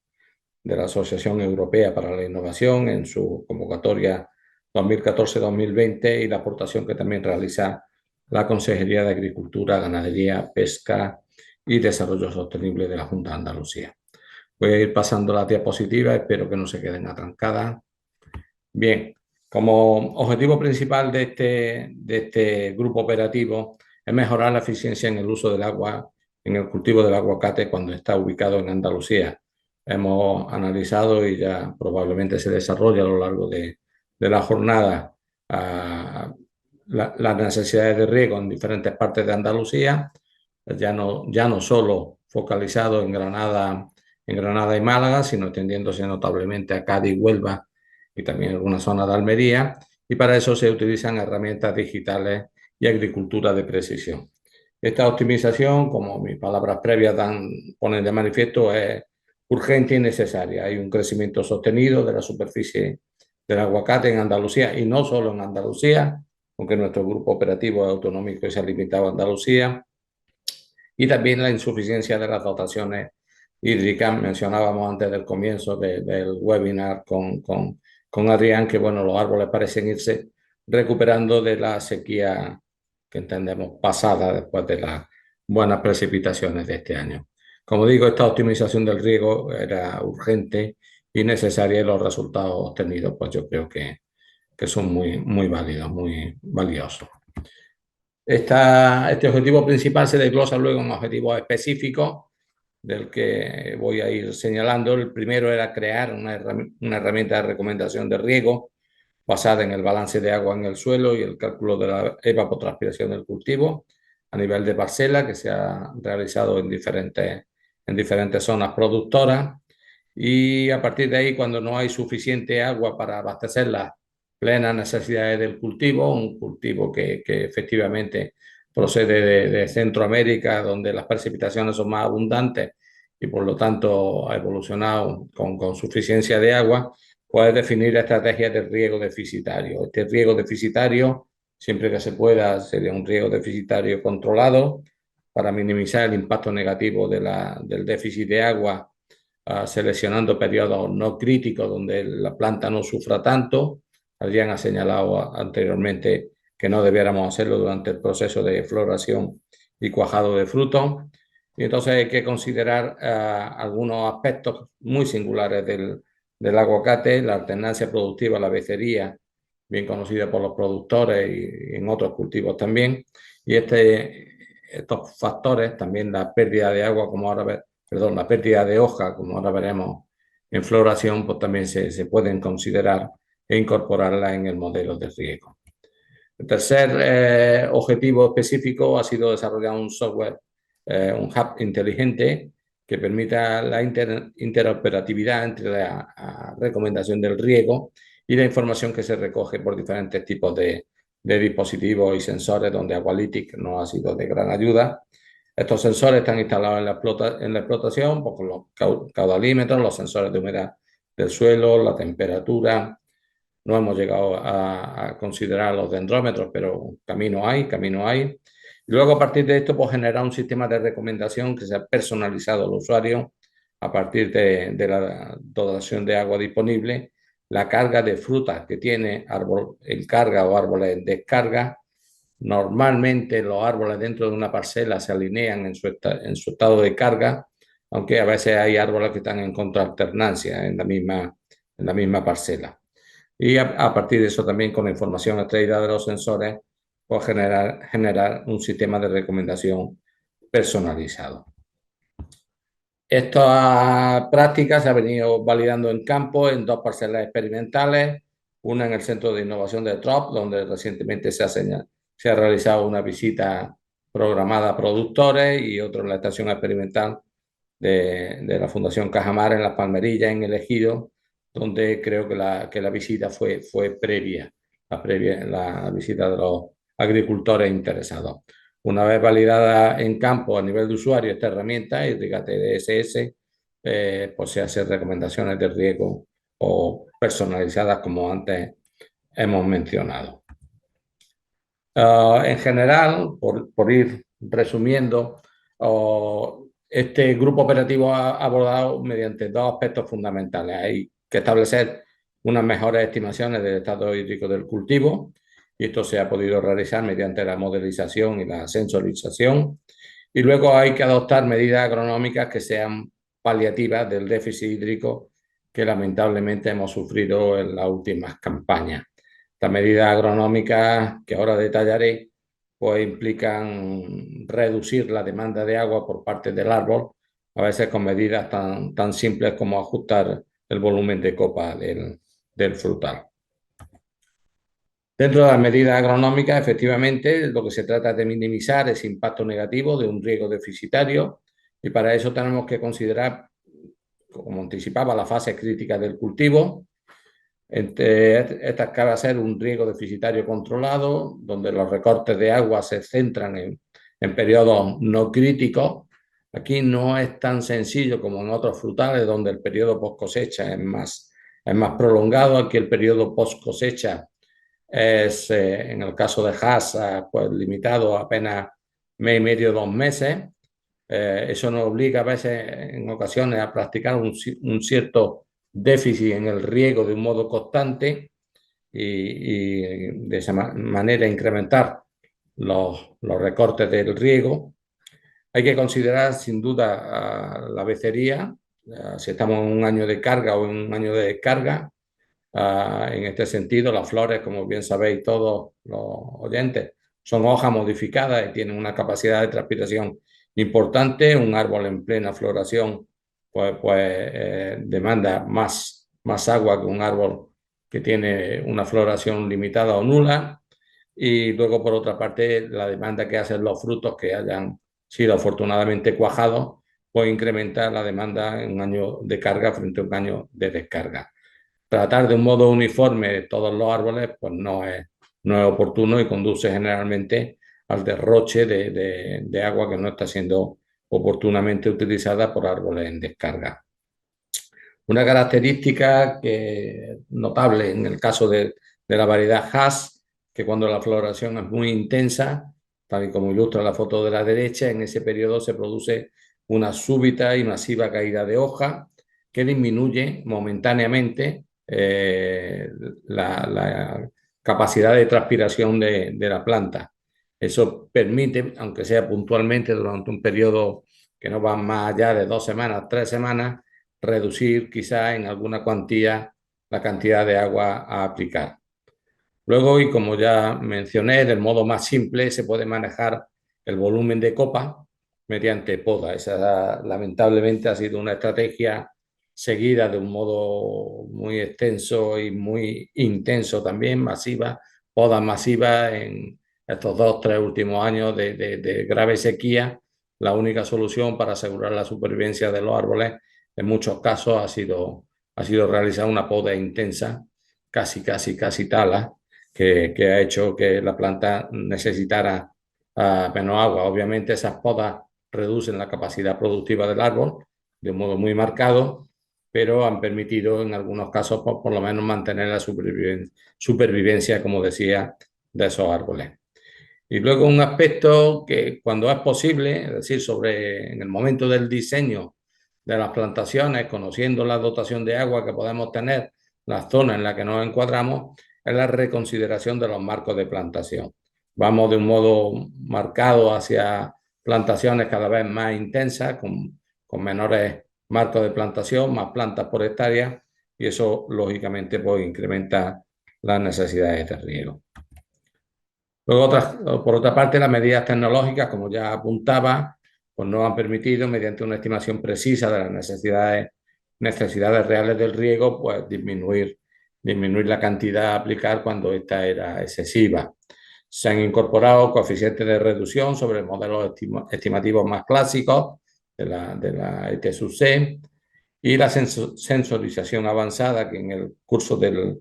de la Asociación Europea para la Innovación en su convocatoria 2014-2020 y la aportación que también realiza la Consejería de Agricultura, Ganadería, Pesca y Desarrollo Sostenible de la Junta de Andalucía. Voy a ir pasando las diapositivas, espero que no se queden atrancadas. Bien, como objetivo principal de este grupo operativo es mejorar la eficiencia en el uso del agua en el cultivo del aguacate cuando está ubicado en Andalucía. Hemos analizado y ya probablemente se desarrolla a lo largo de la jornada las necesidades de riego en diferentes partes de Andalucía, ya no solo focalizado en Granada y Málaga, sino extendiéndose notablemente a Cádiz, Huelva y también en algunas zonas de Almería, y para eso se utilizan herramientas digitales y agricultura de precisión. Esta optimización, como mis palabras previas ponen de manifiesto, es urgente y necesaria. Hay un crecimiento sostenido de la superficie del aguacate en Andalucía y no solo en Andalucía, aunque nuestro grupo operativo es autonómico y se ha limitado a Andalucía, y también la insuficiencia de las dotaciones hídricas. Mencionábamos antes del comienzo del webinar con Adrián que bueno, los árboles parecen irse recuperando de la sequía que entendemos pasada después de las buenas precipitaciones de este año. Como digo, esta optimización del riego era urgente y necesaria y los resultados obtenidos pues yo creo que son muy válidos, muy valiosos. Este objetivo principal se desglosa luego en objetivos específicos del que voy a ir señalando. El primero era crear una herramienta de recomendación de riego basada en el balance de agua en el suelo y el cálculo de la evapotranspiración del cultivo a nivel de parcela, que se ha realizado en diferentes zonas productoras. Y a partir de ahí, cuando no hay suficiente agua para abastecer las plenas necesidades del cultivo, un cultivo que efectivamente procede de Centroamérica, donde las precipitaciones son más abundantes y por lo tanto ha evolucionado con suficiencia de agua, puede definir estrategias de riego deficitario. Este riego deficitario, siempre que se pueda, sería un riego deficitario controlado para minimizar el impacto negativo del déficit de agua, seleccionando periodos no críticos donde la planta no sufra tanto. Adrián ha señalado anteriormente que no debiéramos hacerlo durante el proceso de floración y cuajado de frutos. Y entonces hay que considerar algunos aspectos muy singulares del aguacate, la alternancia productiva, la becería, bien conocida por los productores y en otros cultivos también. Y estos factores, también la pérdida de agua, como ahora perdón, la pérdida de hoja, como ahora veremos en floración, pues también se pueden considerar e incorporarla en el modelo de riego. El tercer objetivo específico ha sido desarrollar un software, un hub inteligente que permita la interoperatividad entre la recomendación del riego y la información que se recoge por diferentes tipos de dispositivos y sensores, donde Aqualytics nos ha sido de gran ayuda. Estos sensores están instalados en la explotación, pues, con los caudalímetros, los sensores de humedad del suelo, la temperatura. No hemos llegado a considerar los dendrómetros, pero camino hay, camino hay. Y luego, a partir de esto, pues generar un sistema de recomendación que sea personalizado al usuario a partir de la dotación de agua disponible, la carga de frutas que tiene árbol en carga o árboles en descarga. Normalmente los árboles dentro de una parcela se alinean en su estado de carga, aunque a veces hay árboles que están en contraalternancia en la misma parcela. Y a partir de eso también, con la información extraída de los sensores, pues generar un sistema de recomendación personalizado. Esta práctica se ha venido validando en campo en 2 parcelas experimentales, una en el Centro de Innovación de Trop, donde recientemente se ha realizado una visita programada a productores, y otro en la estación experimental de la Fundación Cajamar en Las Palmerillas, en el Ejido, donde creo que la visita fue previa, la visita de los agricultores interesados. Una vez validada en campo a nivel de usuario esta herramienta, Irrigate DSS, pues se hacen recomendaciones de riego o personalizadas, como antes hemos mencionado. En general, por ir resumiendo, este grupo operativo ha abordado mediante 2 aspectos fundamentales. Hay que establecer unas mejores estimaciones del estado hídrico del cultivo, y esto se ha podido realizar mediante la modelización y la sensorización. Y luego hay que adoptar medidas agronómicas que sean paliativas del déficit hídrico que lamentablemente hemos sufrido en las últimas campañas. Estas medidas agronómicas, que ahora detallaré, pues implican reducir la demanda de agua por parte del árbol, a veces con medidas tan simples como ajustar el volumen de copa del frutal. Dentro de las medidas agronómicas, efectivamente, lo que se trata es de minimizar ese impacto negativo de un riego deficitario, y para eso tenemos que considerar, como anticipaba, la fase crítica del cultivo. Estas que va a ser un riego deficitario controlado, donde los recortes de agua se centran en periodos no críticos. Aquí no es tan sencillo como en otros frutales, donde el periodo post cosecha es más prolongado. Aquí el periodo post cosecha es, en el caso de Hass, pues limitado a apenas mes y medio, 2 meses. Eso nos obliga a veces, en ocasiones, a practicar un cierto déficit en el riego de un modo constante, y de esa manera incrementar los recortes del riego. Hay que considerar sin duda la becería, si estamos en un año de carga o en un año de descarga. En este sentido, las flores, como bien sabéis todos los oyentes, son hojas modificadas y tienen una capacidad de transpiración importante. Un árbol en plena floración demanda más agua que un árbol que tiene una floración limitada o nula. Y luego, por otra parte, la demanda que hacen los frutos que hayan sido afortunadamente cuajados puede incrementar la demanda en un año de carga frente a un año de descarga. Tratar de un modo uniforme todos los árboles pues no es oportuno, y conduce generalmente al derroche de agua que no está siendo oportunamente utilizada por árboles en descarga. Una característica notable en el caso de la variedad Hass, que cuando la floración es muy intensa, tal y como ilustra la foto de la derecha, en ese periodo se produce una súbita y masiva caída de hoja que disminuye momentáneamente capacidad de transpiración de la planta. Eso permite, aunque sea puntualmente durante un periodo que no va más allá de 2 semanas, 3 semanas, reducir quizá en alguna cuantía la cantidad de agua a aplicar. Luego, y como ya mencioné, del modo más simple se puede manejar el volumen de copa mediante poda. Esa lamentablemente ha sido una estrategia seguida de un modo muy extenso y muy intenso también, masiva, poda masiva en estos 2, 3 últimos años de grave sequía. La única solución para asegurar la supervivencia de los árboles en muchos casos ha sido realizar una poda intensa, casi tala, que ha hecho que la planta necesitara menos agua. Obviamente esas podas reducen la capacidad productiva del árbol de un modo muy marcado, pero han permitido en algunos casos por lo menos mantener la supervivencia, como decía, de esos árboles. Y luego un aspecto que cuando es posible, es decir, en el momento del diseño de las plantaciones, conociendo la dotación de agua que podemos tener, la zona en la que nos encuadramos, es la reconsideración de los marcos de plantación. Vamos de un modo marcado hacia plantaciones cada vez más intensas, con menores marcos de plantación, más plantas por hectárea, y eso lógicamente pues, incrementa las necesidades de riego. Luego, por otra parte, las medidas tecnológicas, como ya apuntaba, pues nos han permitido, mediante una estimación precisa de las necesidades reales del riego, pues disminuir la cantidad a aplicar cuando esta era excesiva. Se han incorporado coeficientes de reducción sobre modelos estimativos más clásicos de la ET+C y la sensorización avanzada que en el curso del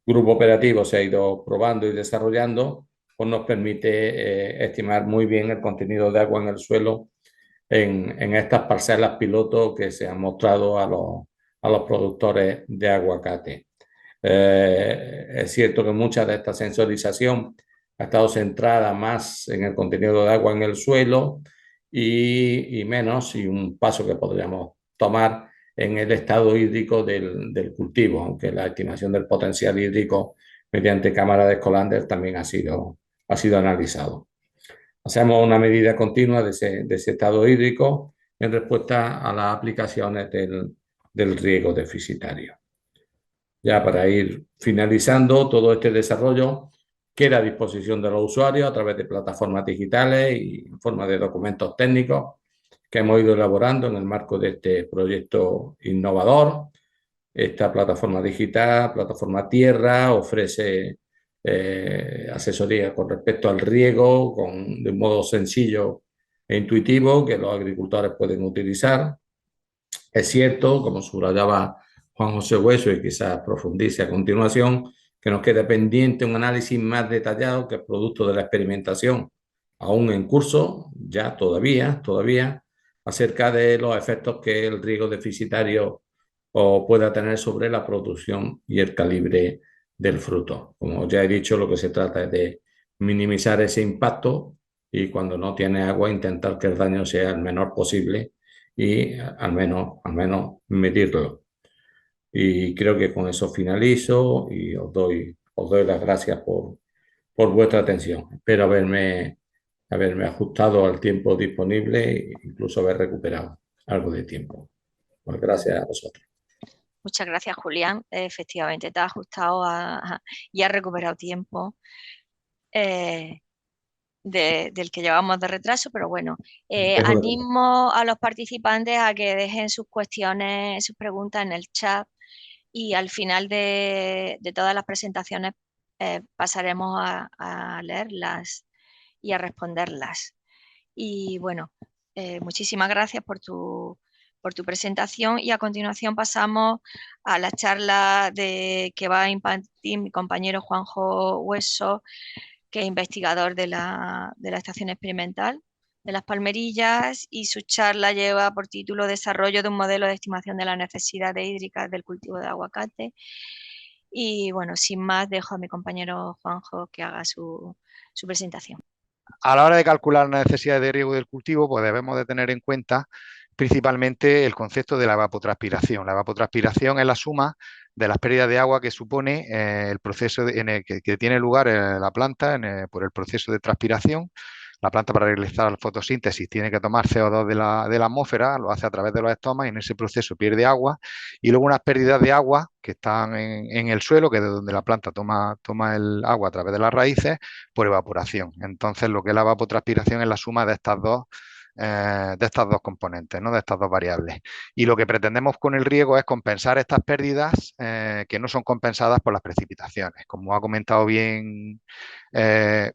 grupo operativo se ha ido probando y desarrollando, pues nos permite estimar muy bien el contenido de agua en el suelo en estas parcelas piloto que se han mostrado a los productores de aguacate. Es cierto que mucha de esta sensorización ha estado centrada más en el contenido de agua en el suelo y menos, y un paso que podríamos tomar en el estado hídrico del cultivo, aunque la estimación del potencial hídrico mediante cámara de Scolander también ha sido analizado. Hacemos una medida continua de ese estado hídrico en respuesta a las aplicaciones del riego deficitario. Ya para ir finalizando, todo este desarrollo queda a disposición de los usuarios a través de plataformas digitales y en forma de documentos técnicos que hemos ido elaborando en el marco de este proyecto innovador. Esta plataforma digital, plataforma Tierra, ofrece asesoría con respecto al riego de un modo sencillo e intuitivo que los agricultores pueden utilizar. Es cierto, como subrayaba Juan José Hueso y quizás profundice a continuación, que nos queda pendiente un análisis más detallado que es producto de la experimentación, aún en curso, ya todavía, acerca de los efectos que el riego deficitario pueda tener sobre la producción y el calibre del fruto. Como ya he dicho, lo que se trata es de minimizar ese impacto y cuando no tiene agua intentar que el daño sea el menor posible y al menos medirlo. Y creo que con eso finalizo y os doy las gracias por vuestra atención. Espero haberme ajustado al tiempo disponible e incluso haber recuperado algo de tiempo. Pues gracias a vosotros. Muchas gracias, Julián. Efectivamente, te has ajustado y has recuperado tiempo del que llevamos de retraso, pero bueno, animo a los participantes a que dejen sus cuestiones, sus preguntas en el chat y al final de todas las presentaciones pasaremos a leerlas y a responderlas. Y bueno, muchísimas gracias por tu presentación y a continuación pasamos a la charla que va a impartir mi compañero Juanjo Hueso, que es investigador de la Estación Experimental de Las Palmerillas, y su charla lleva por título Desarrollo de un modelo de estimación de las necesidades hídricas del cultivo de aguacate. Y bueno, sin más, dejo a mi compañero Juanjo que haga su presentación. A la hora de calcular las necesidades de riego del cultivo, pues debemos de tener en cuenta principalmente el concepto de la evapotranspiración. La evapotranspiración es la suma de las pérdidas de agua que supone el proceso en el que tiene lugar la planta por el proceso de transpiración. La planta, para realizar la fotosíntesis, tiene que tomar CO2 de la atmósfera, lo hace a través de los estomas y en ese proceso pierde agua. Y luego unas pérdidas de agua que están en el suelo, que es de donde la planta toma el agua a través de las raíces, por evaporación. Entonces, lo que es la evapotranspiración es la suma de estas dos componentes, ¿no? De estas dos variables. Y lo que pretendemos con el riego es compensar estas pérdidas que no son compensadas por las precipitaciones. Como ha comentado bien eh,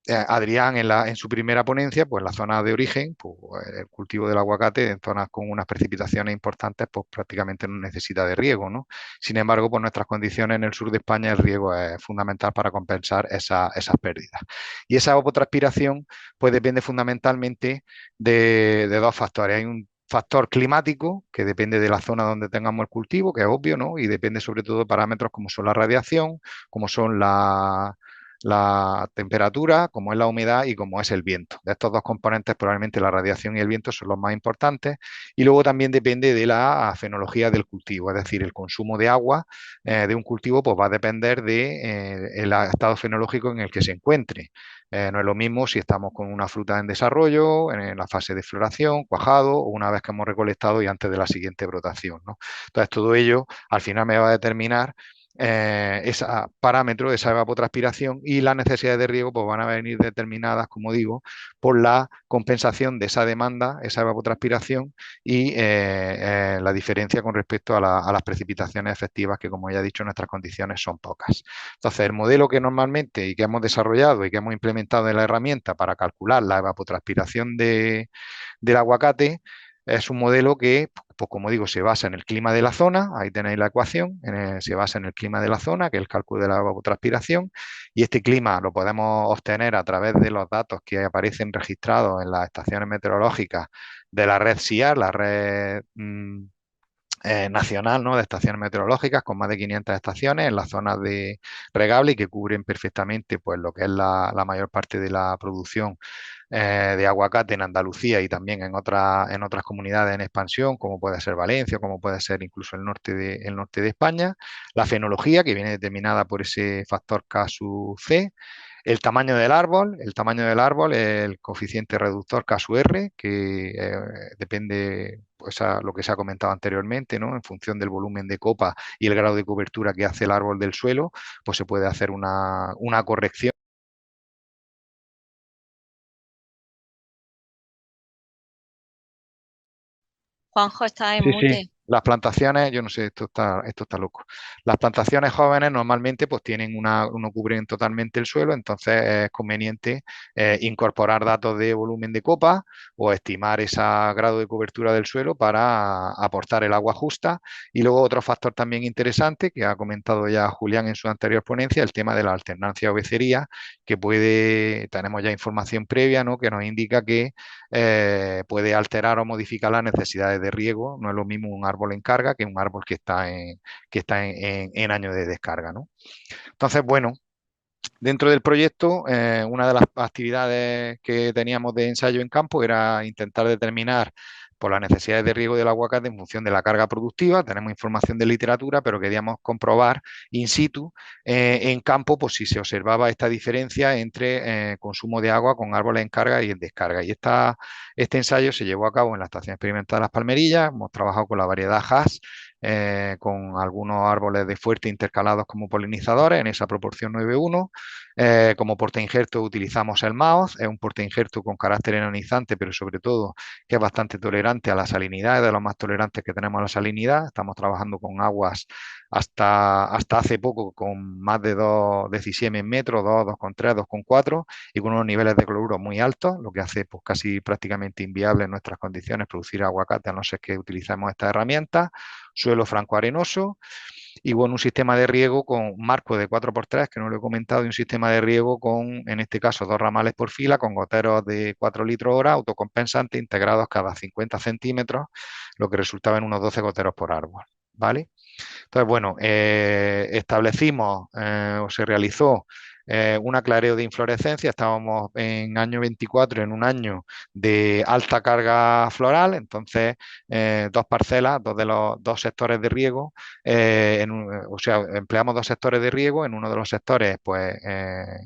Adrián en su primera ponencia, pues la zona de origen, pues, el cultivo del aguacate en zonas con unas precipitaciones importantes, pues prácticamente no necesita de riego, ¿no? Sin embargo, por nuestras condiciones en el sur de España, el riego es fundamental para compensar esas pérdidas. Y esa evapotranspiración, pues depende fundamentalmente de dos factores. Hay un factor climático, que depende de la zona donde tengamos el cultivo, que es obvio, ¿no? Y depende sobre todo de parámetros como son la radiación, como son la temperatura, como es la humedad y como es el viento. De estos dos componentes, probablemente la radiación y el viento son los más importantes. Y luego también depende de la fenología del cultivo, es decir, el consumo de agua de un cultivo pues va a depender del estado fenológico en el que se encuentre. No es lo mismo si estamos con una fruta en desarrollo, en la fase de floración, cuajado, o una vez que hemos recolectado y antes de la siguiente brotación, ¿no? Entonces, todo ello al final me va a determinar ese parámetro, esa evapotranspiración, y las necesidades de riego pues van a venir determinadas, como digo, por la compensación de esa demanda, esa evapotranspiración y la diferencia con respecto a las precipitaciones efectivas, que como ya he dicho, nuestras condiciones son pocas. Entonces, el modelo que normalmente y que hemos desarrollado y que hemos implementado en la herramienta para calcular la evapotranspiración del aguacate es un modelo que, pues como digo, se basa en el clima de la zona. Ahí tenéis la ecuación, se basa en el clima de la zona, que es el cálculo de la evapotranspiración, y este clima lo podemos obtener a través de los datos que aparecen registrados en las estaciones meteorológicas de la red SIAR, la red nacional, ¿no? De estaciones meteorológicas, con más de 500 estaciones en las zonas de regable y que cubren perfectamente pues, lo que es la mayor parte de la producción de aguacate en Andalucía y también en otras comunidades en expansión, como puede ser Valencia, como puede ser incluso el norte de España. La fenología, que viene determinada por ese factor K sub C. El tamaño del árbol, el coeficiente reductor K sub R, que depende, pues, a lo que se ha comentado anteriormente, ¿no? En función del volumen de copa y el grado de cobertura que hace el árbol del suelo, pues se puede hacer una corrección. Juanjo está en Sí, sí. mute. Las plantaciones, yo no sé, esto está loco. Las plantaciones jóvenes normalmente pues tienen no cubren totalmente el suelo, entonces es conveniente incorporar datos de volumen de copa o estimar ese grado de cobertura del suelo para aportar el agua justa. Y luego otro factor también interesante que ha comentado ya Julián en su anterior ponencia, el tema de la alternancia o becería, que tenemos ya información previa, ¿no? Que nos indica que puede alterar o modificar las necesidades de riego. No es lo mismo un árbol en carga que un árbol que está en año de descarga, ¿no? Entonces, bueno, dentro del proyecto, una de las actividades que teníamos de ensayo en campo era intentar determinar por las necesidades de riego del aguacate en función de la carga productiva. Tenemos información de literatura, pero queríamos comprobar in situ, en campo, pues si se observaba esta diferencia entre consumo de agua con árboles en carga y en descarga. Y este ensayo se llevó a cabo en la Estación Experimental de Las Palmerillas. Hemos trabajado con la variedad Hass, con algunos árboles de fuerte intercalados como polinizadores en esa proporción 9:1. Como portainjerto utilizamos el MAOZ, es un portainjerto con carácter enonizante, pero sobre todo que es bastante tolerante a la salinidad, es de los más tolerantes que tenemos a la salinidad. Estamos trabajando con aguas hasta hace poco con más de 2 decisemen metros, 2, 2,3, 2,4, y con unos niveles de cloruro muy altos, lo que hace pues, casi prácticamente inviable en nuestras condiciones producir aguacate a no ser que utilicemos esta herramienta. Suelo franco arenoso. Y bueno, un sistema de riego con un marco de 4x3, que no lo he comentado, y un sistema de riego con, en este caso, 2 ramales por fila, con goteros de 4 litros hora, autocompensantes, integrados cada 50 centímetros, lo que resultaba en unos 12 goteros por árbol, ¿vale? Entonces, bueno, establecimos o se realizó un aclareo de inflorescencia. Estábamos en año 24, en un año de alta carga floral, entonces dos parcelas, dos de los dos sectores de riego, o sea, empleamos dos sectores de riego. En uno de los sectores, pues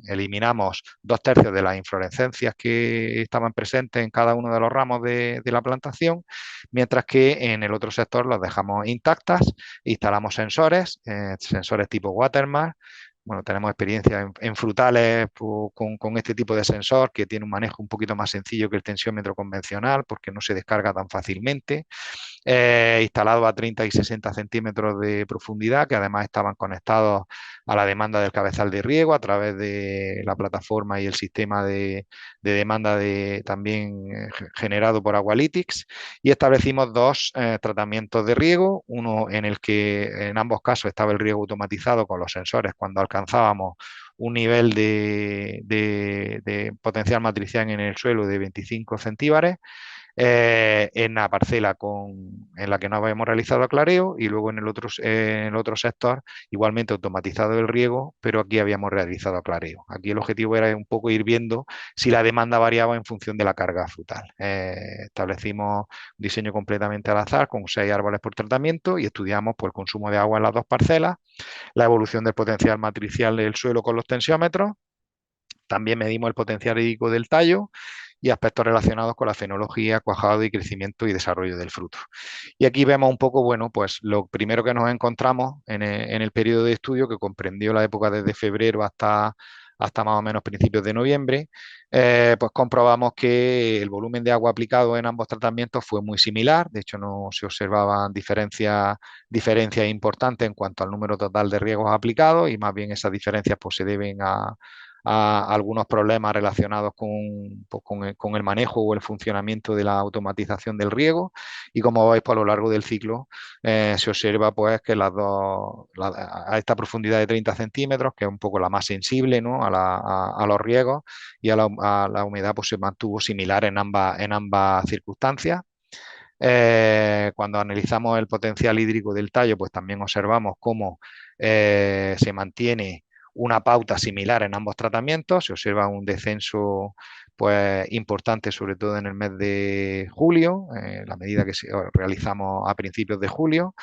eliminamos 2/3 de las inflorescencias que estaban presentes en cada uno de los ramos de la plantación, mientras que en el otro sector los dejamos intactas. Instalamos sensores, sensores tipo Watermark. Bueno, tenemos experiencia en frutales con este tipo de sensor, que tiene un manejo un poquito más sencillo que el tensiómetro convencional, porque no se descarga tan fácilmente. Instalado a 30 y 60 centímetros de profundidad, que además estaban conectados a la demanda del cabezal de riego a través de la plataforma y el sistema de demanda también generado por Aqualytics. Y establecimos dos tratamientos de riego, uno en el que en ambos casos estaba el riego automatizado con los sensores cuando alcanzábamos un nivel de potencial matricial en el suelo de 25 centíbares, en la parcela en la que no habíamos realizado aclareo, y luego en el otro sector igualmente automatizado el riego, pero aquí habíamos realizado aclareo. Aquí el objetivo era un poco ir viendo si la demanda variaba en función de la carga frutal. Establecimos un diseño completamente al azar con 6 árboles por tratamiento y estudiamos, pues, el consumo de agua en las dos parcelas, la evolución del potencial matricial del suelo con los tensiómetros. También medimos el potencial hídrico del tallo y aspectos relacionados con la fenología, cuajado y crecimiento y desarrollo del fruto. Y aquí vemos un poco, bueno, pues lo primero que nos encontramos en el periodo de estudio, que comprendió la época desde febrero hasta más o menos principios de noviembre. Pues comprobamos que el volumen de agua aplicado en ambos tratamientos fue muy similar. De hecho, no se observaban diferencias importantes en cuanto al número total de riegos aplicados, y más bien esas diferencias, pues, se deben a algunos problemas relacionados pues, con el manejo o el funcionamiento de la automatización del riego. Y como veis, pues, a lo largo del ciclo se observa, pues, que a esta profundidad de 30 centímetros, que es un poco la más sensible, ¿no?, a los riegos y a la humedad, pues se mantuvo similar en ambas circunstancias. Cuando analizamos el potencial hídrico del tallo, pues también observamos cómo se mantiene una pauta similar en ambos tratamientos. Se observa un descenso, pues, importante, sobre todo en el mes de julio, la medida que realizamos a principios de julio,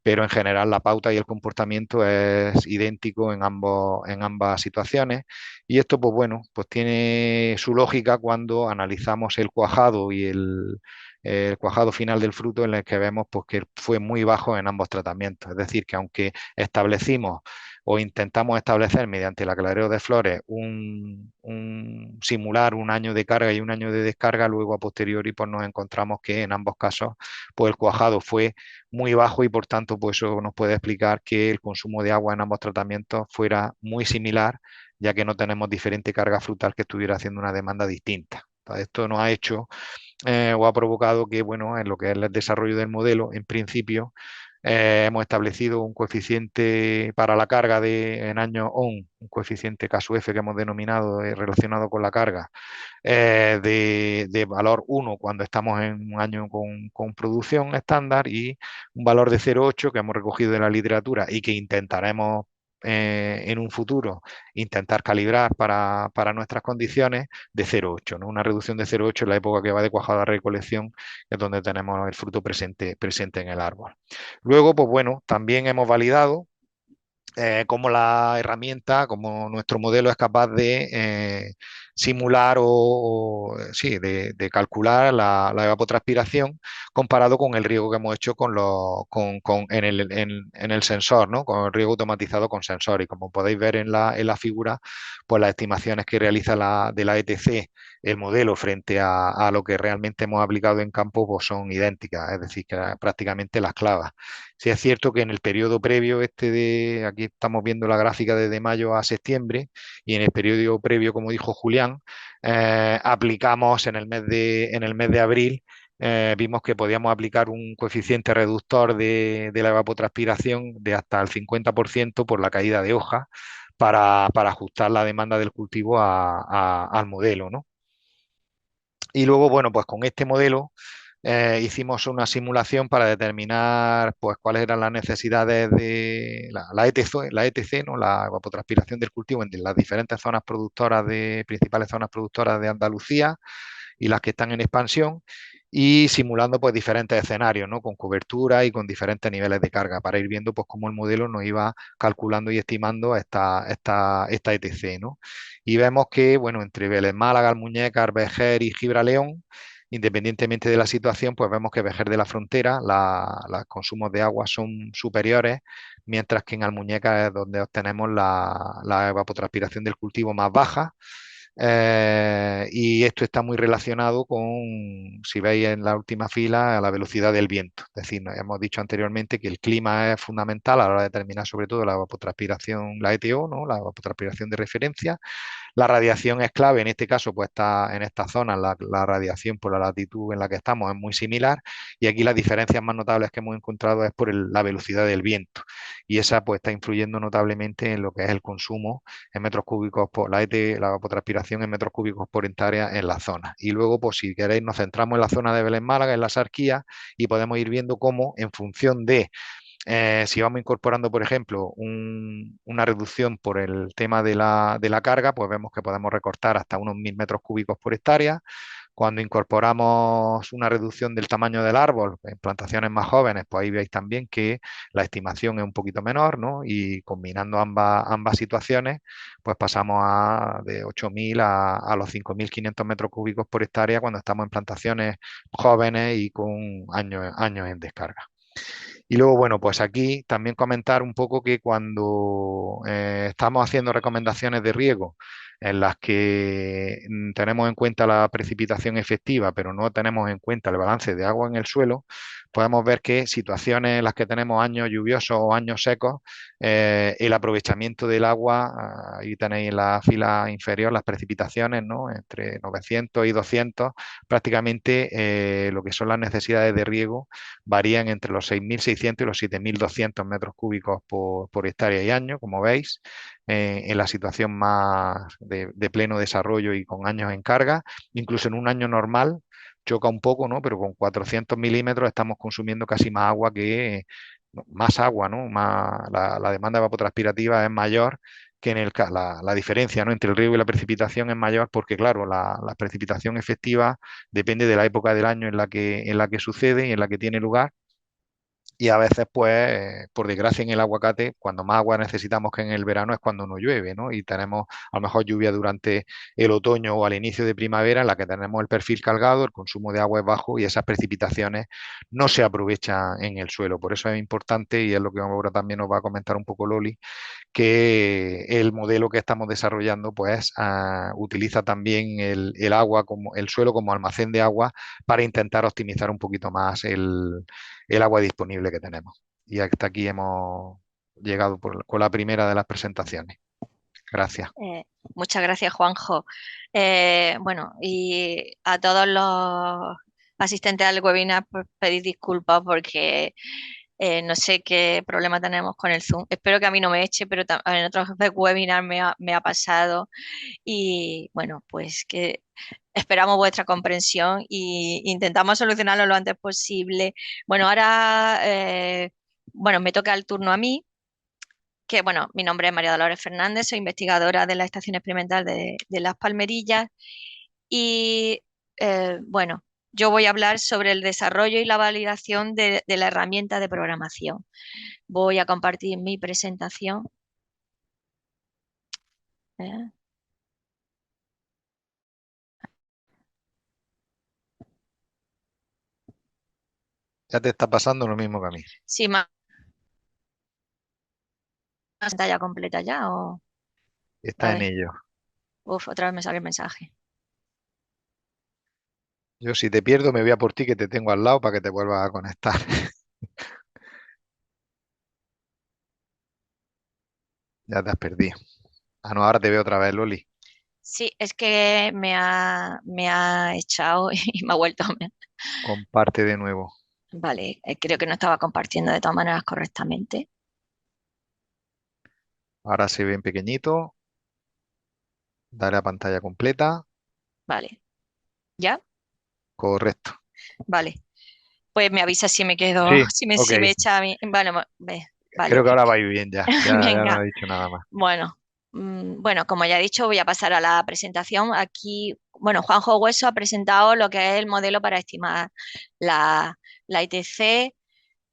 pero en general la pauta y el comportamiento es idéntico en ambas situaciones. Y esto, pues bueno, pues tiene su lógica cuando analizamos el cuajado y el cuajado final del fruto, en el que vemos, pues, que fue muy bajo en ambos tratamientos. Es decir, que aunque establecimos o intentamos establecer mediante el aclareo de flores simular un año de carga y un año de descarga, luego a posteriori, pues, nos encontramos que en ambos casos, pues, el cuajado fue muy bajo, y por tanto, pues, eso nos puede explicar que el consumo de agua en ambos tratamientos fuera muy similar, ya que no tenemos diferente carga frutal que estuviera haciendo una demanda distinta. Entonces, esto nos ha hecho o ha provocado que, bueno, en lo que es el desarrollo del modelo, en principio, hemos establecido un coeficiente para la carga en año ON, un coeficiente K-F que hemos denominado relacionado con la carga, de valor 1 cuando estamos en un año con producción estándar, y un valor de 0,8 que hemos recogido de la literatura y que intentaremos en un futuro intentar calibrar para nuestras condiciones, de 0,8, ¿no? Una reducción de 0,8 en la época que va de cuajada a recolección, es donde tenemos el fruto presente en el árbol. Luego, pues bueno, también hemos validado cómo la herramienta, como nuestro modelo es capaz de simular sí, de calcular la evapotranspiración comparado con el riego que hemos hecho en el sensor, ¿no?, con el riego automatizado con sensor. Y como podéis ver en la figura, pues las estimaciones que realiza de la ETC el modelo frente a lo que realmente hemos aplicado en campo, pues son idénticas, es decir, que prácticamente las clavas. Sí, es cierto que en el periodo previo, aquí estamos viendo la gráfica desde mayo a septiembre, y en el periodo previo, como dijo Julián, aplicamos en el mes de abril, vimos que podíamos aplicar un coeficiente reductor de la evapotranspiración de hasta el 50% por la caída de hoja, para ajustar la demanda del cultivo al modelo, ¿no? Y luego, bueno, pues con este modelo hicimos una simulación para determinar pues, cuáles eran las necesidades de la ETC, ¿no? La evapotranspiración del cultivo en las diferentes zonas productoras principales zonas productoras de Andalucía y las que están en expansión, y simulando pues diferentes escenarios, ¿no? Con cobertura y con diferentes niveles de carga para ir viendo pues cómo el modelo nos iba calculando y estimando esta ETC, ¿no? Y vemos que, bueno, entre Vélez Málaga, Almuñécar, Vejer y Gibraleón, independientemente de la situación, pues vemos que Vejer de la Frontera los consumos de agua son superiores, mientras que en Almuñécar es donde obtenemos la evapotranspiración del cultivo más baja. Y esto está muy relacionado con, si veis en la última fila, a la velocidad del viento. Es decir, hemos dicho anteriormente que el clima es fundamental a la hora de determinar sobre todo la evapotranspiración, la ETO, ¿no? La evapotranspiración de referencia. La radiación es clave, en este caso, pues está en esta zona, la radiación por la latitud en la que estamos es muy similar, y aquí las diferencias más notables que hemos encontrado es por la velocidad del viento, y esa pues está influyendo notablemente en lo que es el consumo en metros cúbicos por la evapotranspiración en metros cúbicos por hectárea en la zona. Y luego, pues si queréis, nos centramos en la zona de Belén Málaga, en la Sarquía, y podemos ir viendo cómo en función de si vamos incorporando, por ejemplo, una reducción por el tema de la carga, pues vemos que podemos recortar hasta unos 1000 metros cúbicos por hectárea. Cuando incorporamos una reducción del tamaño del árbol en plantaciones más jóvenes, pues ahí veis también que la estimación es un poquito menor, ¿no? Y combinando ambas situaciones, pues pasamos de 8000 a los 5500 metros cúbicos por hectárea cuando estamos en plantaciones jóvenes y con años en descarga. Y luego, bueno, pues aquí también comentar un poco que cuando estamos haciendo recomendaciones de riego en las que tenemos en cuenta la precipitación efectiva, pero no tenemos en cuenta el balance de agua en el suelo, podemos ver que situaciones en las que tenemos años lluviosos o años secos, el aprovechamiento del agua, ahí tenéis en la fila inferior las precipitaciones, ¿no? Entre 900 y 200, prácticamente lo que son las necesidades de riego varían entre los 6.600 y los 7.200 metros cúbicos por hectárea y año, como veis, en la situación más de pleno desarrollo y con años en carga. Incluso en un año normal choca un poco, ¿no? Pero con 400 milímetros estamos consumiendo casi más agua más agua, ¿no? La demanda evapotranspirativa es mayor que la diferencia, ¿no? Entre el riego y la precipitación es mayor porque, claro, la precipitación efectiva depende de la época del año en la que sucede y en la que tiene lugar. Y a veces, pues, por desgracia, en el aguacate, cuando más agua necesitamos que en el verano es cuando no llueve, ¿no? Y tenemos a lo mejor lluvia durante el otoño o al inicio de primavera, en la que tenemos el perfil cargado, el consumo de agua es bajo y esas precipitaciones no se aprovechan en el suelo. Por eso es importante, y es lo que ahora también nos va a comentar un poco Loli, que el modelo que estamos desarrollando pues utiliza también el agua como el suelo como almacén de agua para intentar optimizar un poquito más el agua disponible que tenemos. Y hasta aquí hemos llegado con la primera de las presentaciones. Gracias. Muchas gracias, Juanjo. Bueno, y a todos los asistentes al webinar, pues pedir disculpas porque no sé qué problema tenemos con el Zoom. Espero que a mí no me eche, pero en otros webinars me ha pasado. Y bueno, pues que esperamos vuestra comprensión e intentamos solucionarlo lo antes posible. Bueno, ahora, bueno, me toca el turno a mí, que bueno, mi nombre es María Dolores Fernández, soy investigadora de la Estación Experimental de Las Palmerillas y bueno, yo voy a hablar sobre el desarrollo y la validación de la herramienta de programación. Voy a compartir mi presentación. ¿Eh? Ya te está pasando lo mismo que a mí. Sí, más pantalla completa ya o a Está en ver. ello. Uf, otra vez me sale el mensaje. Yo si te pierdo me voy a por ti que te tengo al lado para que te vuelvas a conectar. Ya te has perdido. Ah, no, ahora te veo otra vez, Loli. Sí, es que me ha echado y me ha vuelto a... Comparte de nuevo. Vale, creo que no estaba compartiendo de todas maneras correctamente. Ahora se ve en pequeñito. Dale a pantalla completa. Vale, ¿ya? Correcto. Vale. Pues me avisa si me quedo, Sí, ok. si me echa a mí. Bueno, vale, Creo que ahora vais bien ya. Ya no venga. he dicho nada más. Bueno, bueno, como ya he dicho, voy a pasar a la presentación. Aquí, bueno, Juanjo Hueso ha presentado lo que es el modelo para estimar la, la ITC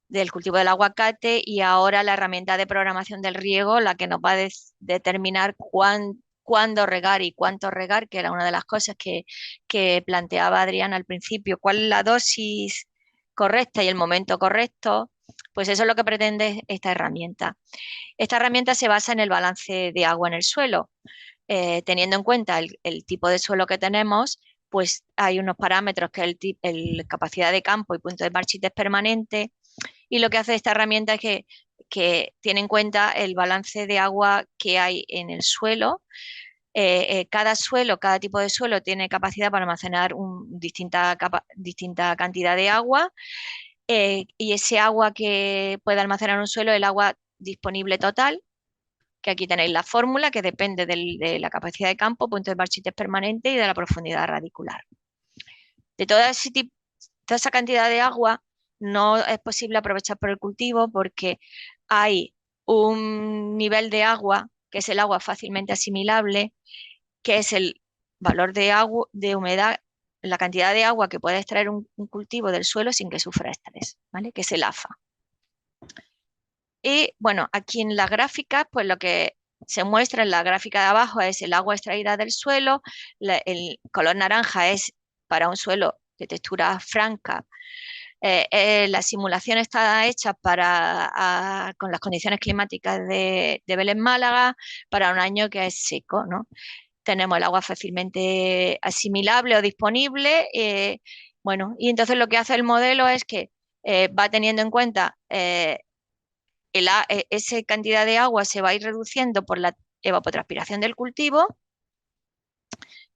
del cultivo del aguacate y ahora la herramienta de programación del riego, la que nos va a determinar cuándo regar y cuánto regar, que era una de las cosas que planteaba Adrián al principio, cuál es la dosis correcta y el momento correcto, pues eso es lo que pretende esta herramienta. Esta herramienta se basa en el balance de agua en el suelo. Teniendo en cuenta el tipo de suelo que tenemos, pues hay unos parámetros que es el capacidad de campo y punto de marchites permanente, y lo que hace esta herramienta es que tiene en cuenta el balance de agua que hay en el suelo. Cada suelo, cada tipo de suelo tiene capacidad para almacenar distinta cantidad de agua, y ese agua que puede almacenar un suelo es el agua disponible total, que aquí tenéis la fórmula que depende de la capacidad de campo, punto de marchites permanente y de la profundidad radicular. De toda esa cantidad de agua no es posible aprovechar por el cultivo porque hay un nivel de agua, que es el agua fácilmente asimilable, que es el valor de agua, de humedad, la cantidad de agua que puede extraer un cultivo del suelo sin que sufra estrés, ¿vale? Que es el AFA. Y bueno, aquí en la gráfica, pues lo que se muestra en la gráfica de abajo es el agua extraída del suelo, el color naranja es para un suelo de textura franca. La simulación está hecha con las condiciones climáticas de Vélez Málaga para un año que es seco, ¿no? Tenemos el agua fácilmente asimilable o disponible. Bueno, y entonces lo que hace el modelo es que va teniendo en cuenta esa cantidad de agua se va a ir reduciendo por la evapotranspiración del cultivo,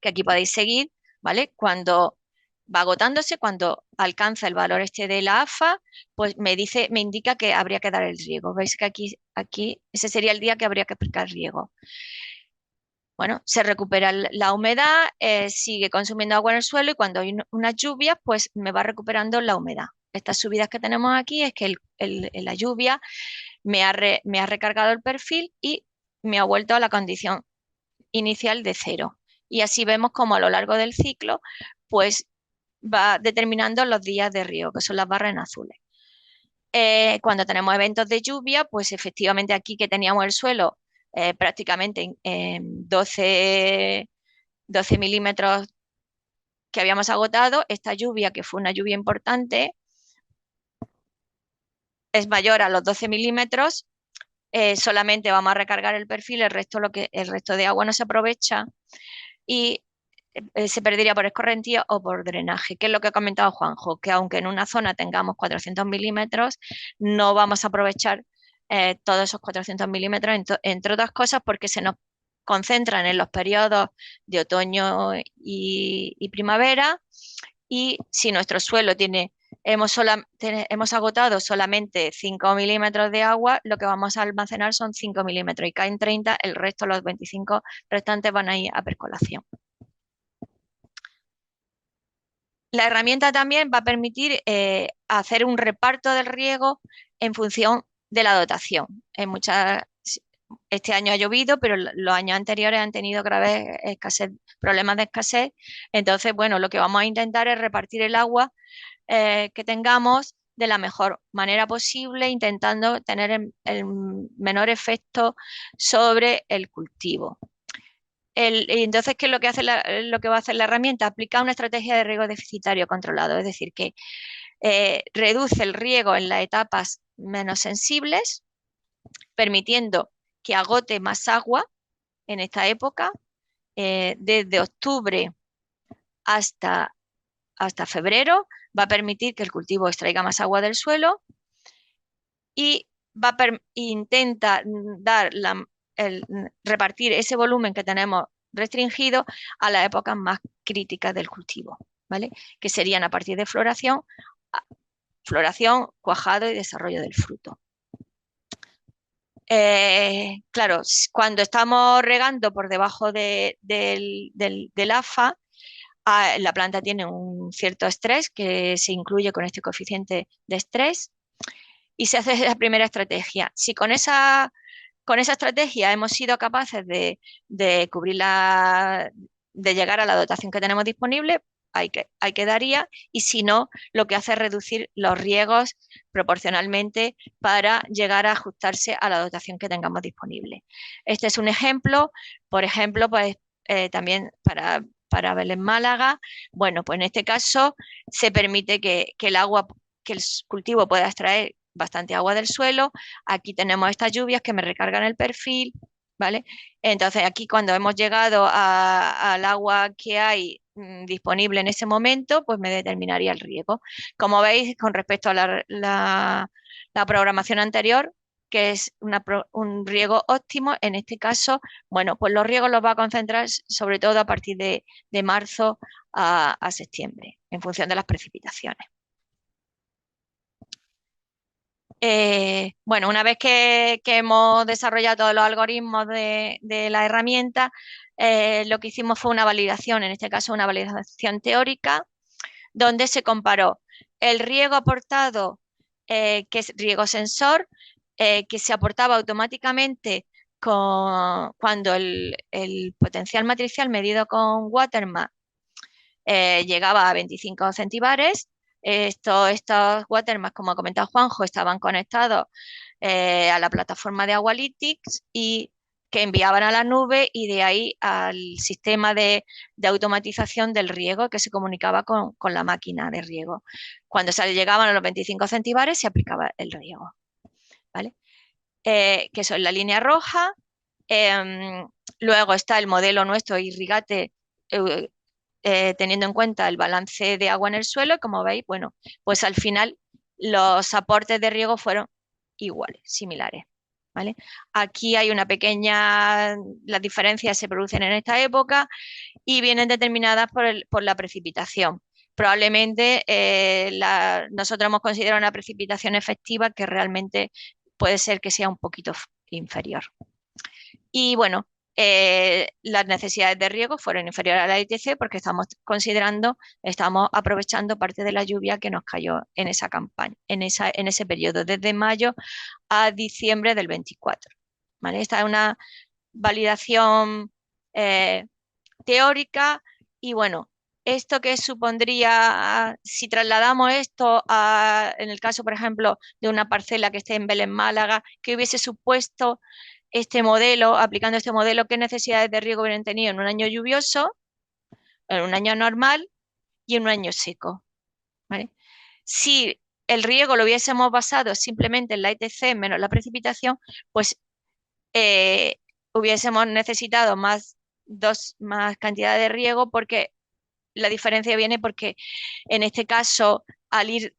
que aquí podéis seguir, ¿vale? Cuando va agotándose, cuando alcanza el valor este de la AFA, pues me indica que habría que dar el riego. Veis que aquí ese sería el día que habría que aplicar riego. Bueno, se recupera la humedad, sigue consumiendo agua en el suelo y cuando hay unas lluvias, pues me va recuperando la humedad. Estas subidas que tenemos aquí es que la lluvia me ha recargado el perfil y me ha vuelto a la condición inicial de cero. Y así vemos como a lo largo del ciclo, pues va determinando los días de riego, que son las barras en azules. Cuando tenemos eventos de lluvia, pues efectivamente aquí que teníamos el suelo prácticamente en 12 milímetros que habíamos agotado, esta lluvia, que fue una lluvia importante, es mayor a los 12 milímetros. Solamente vamos a recargar el perfil, el resto de agua no se aprovecha y se perdería por escorrentía o por drenaje, que es lo que ha comentado Juanjo, que aunque en una zona tengamos 400 milímetros, no vamos a aprovechar todos esos 400 milímetros, entre otras cosas porque se nos concentran en los periodos de otoño y primavera, y si nuestro suelo hemos agotado solamente 5 milímetros de agua, lo que vamos a almacenar son 5 milímetros y caen 30, el resto, los 25 restantes, van a ir a percolación. La herramienta también va a permitir hacer un reparto del riego en función de la dotación. Este año ha llovido, pero los años anteriores han tenido graves problemas de escasez. Entonces, bueno, lo que vamos a intentar es repartir el agua que tengamos de la mejor manera posible, intentando tener el menor efecto sobre el cultivo. Y entonces, ¿qué es lo que lo que va a hacer la herramienta? Aplicar una estrategia de riego deficitario controlado, es decir, que reduce el riego en las etapas menos sensibles, permitiendo que agote más agua en esta época, desde octubre hasta febrero, va a permitir que el cultivo extraiga más agua del suelo y intenta repartir ese volumen que tenemos restringido a las épocas más críticas del cultivo, ¿vale? Que serían a partir de floración, cuajado y desarrollo del fruto. Claro, cuando estamos regando por debajo del AFA, La planta tiene un cierto estrés que se incluye con este coeficiente de estrés y se hace la primera estrategia. Si con esa estrategia hemos sido capaces de cubrir de llegar a la dotación que tenemos disponible, ahí quedaría, y si no, lo que hace es reducir los riegos proporcionalmente para llegar a ajustarse a la dotación que tengamos disponible. Este es un ejemplo, por ejemplo, pues también para Belén Málaga, bueno, pues en este caso se permite que el cultivo pueda extraer bastante agua del suelo. Aquí tenemos estas lluvias que me recargan el perfil, ¿vale? Entonces aquí cuando hemos llegado al agua que hay disponible en ese momento, pues me determinaría el riego. Como veis, con respecto a la programación anterior, que es un riego óptimo, en este caso, bueno, pues los riegos los va a concentrar sobre todo a partir de marzo a septiembre, en función de las precipitaciones. Bueno, una vez que hemos desarrollado todos los algoritmos de la herramienta, lo que hicimos fue una validación, en este caso una validación teórica, donde se comparó el riego aportado, que es riego sensor, que se aportaba automáticamente cuando el potencial matricial medido con Watermark llegaba a 25 centibares. Estos watermarks, como ha comentado Juanjo, estaban conectados a la plataforma de Aqualytics y que enviaban a la nube y de ahí al sistema de automatización del riego que se comunicaba con la máquina de riego. Cuando se llegaban a los 25 centibares se aplicaba el riego, ¿vale? Que eso es la línea roja. Luego está el modelo nuestro Irrigate, teniendo en cuenta el balance de agua en el suelo. Como veis, bueno, pues al final los aportes de riego fueron iguales, similares, ¿vale? Aquí hay una pequeña, las diferencias se producen en esta época y vienen determinadas por la precipitación. Probablemente nosotros hemos considerado una precipitación efectiva que realmente puede ser que sea un poquito inferior. Y bueno, las necesidades de riego fueron inferiores a la ITC porque estamos aprovechando parte de la lluvia que nos cayó en esa campaña, en ese periodo, desde mayo a diciembre del 24. ¿Vale? Esta es una validación teórica y bueno, esto que supondría, si trasladamos esto en el caso, por ejemplo, de una parcela que esté en Belén, Málaga, que hubiese supuesto este modelo, aplicando este modelo, qué necesidades de riego hubieran tenido en un año lluvioso, en un año normal y en un año seco, ¿vale? Si el riego lo hubiésemos basado simplemente en la ITC menos la precipitación, pues hubiésemos necesitado más cantidad de riego, porque la diferencia viene porque en este caso, al ir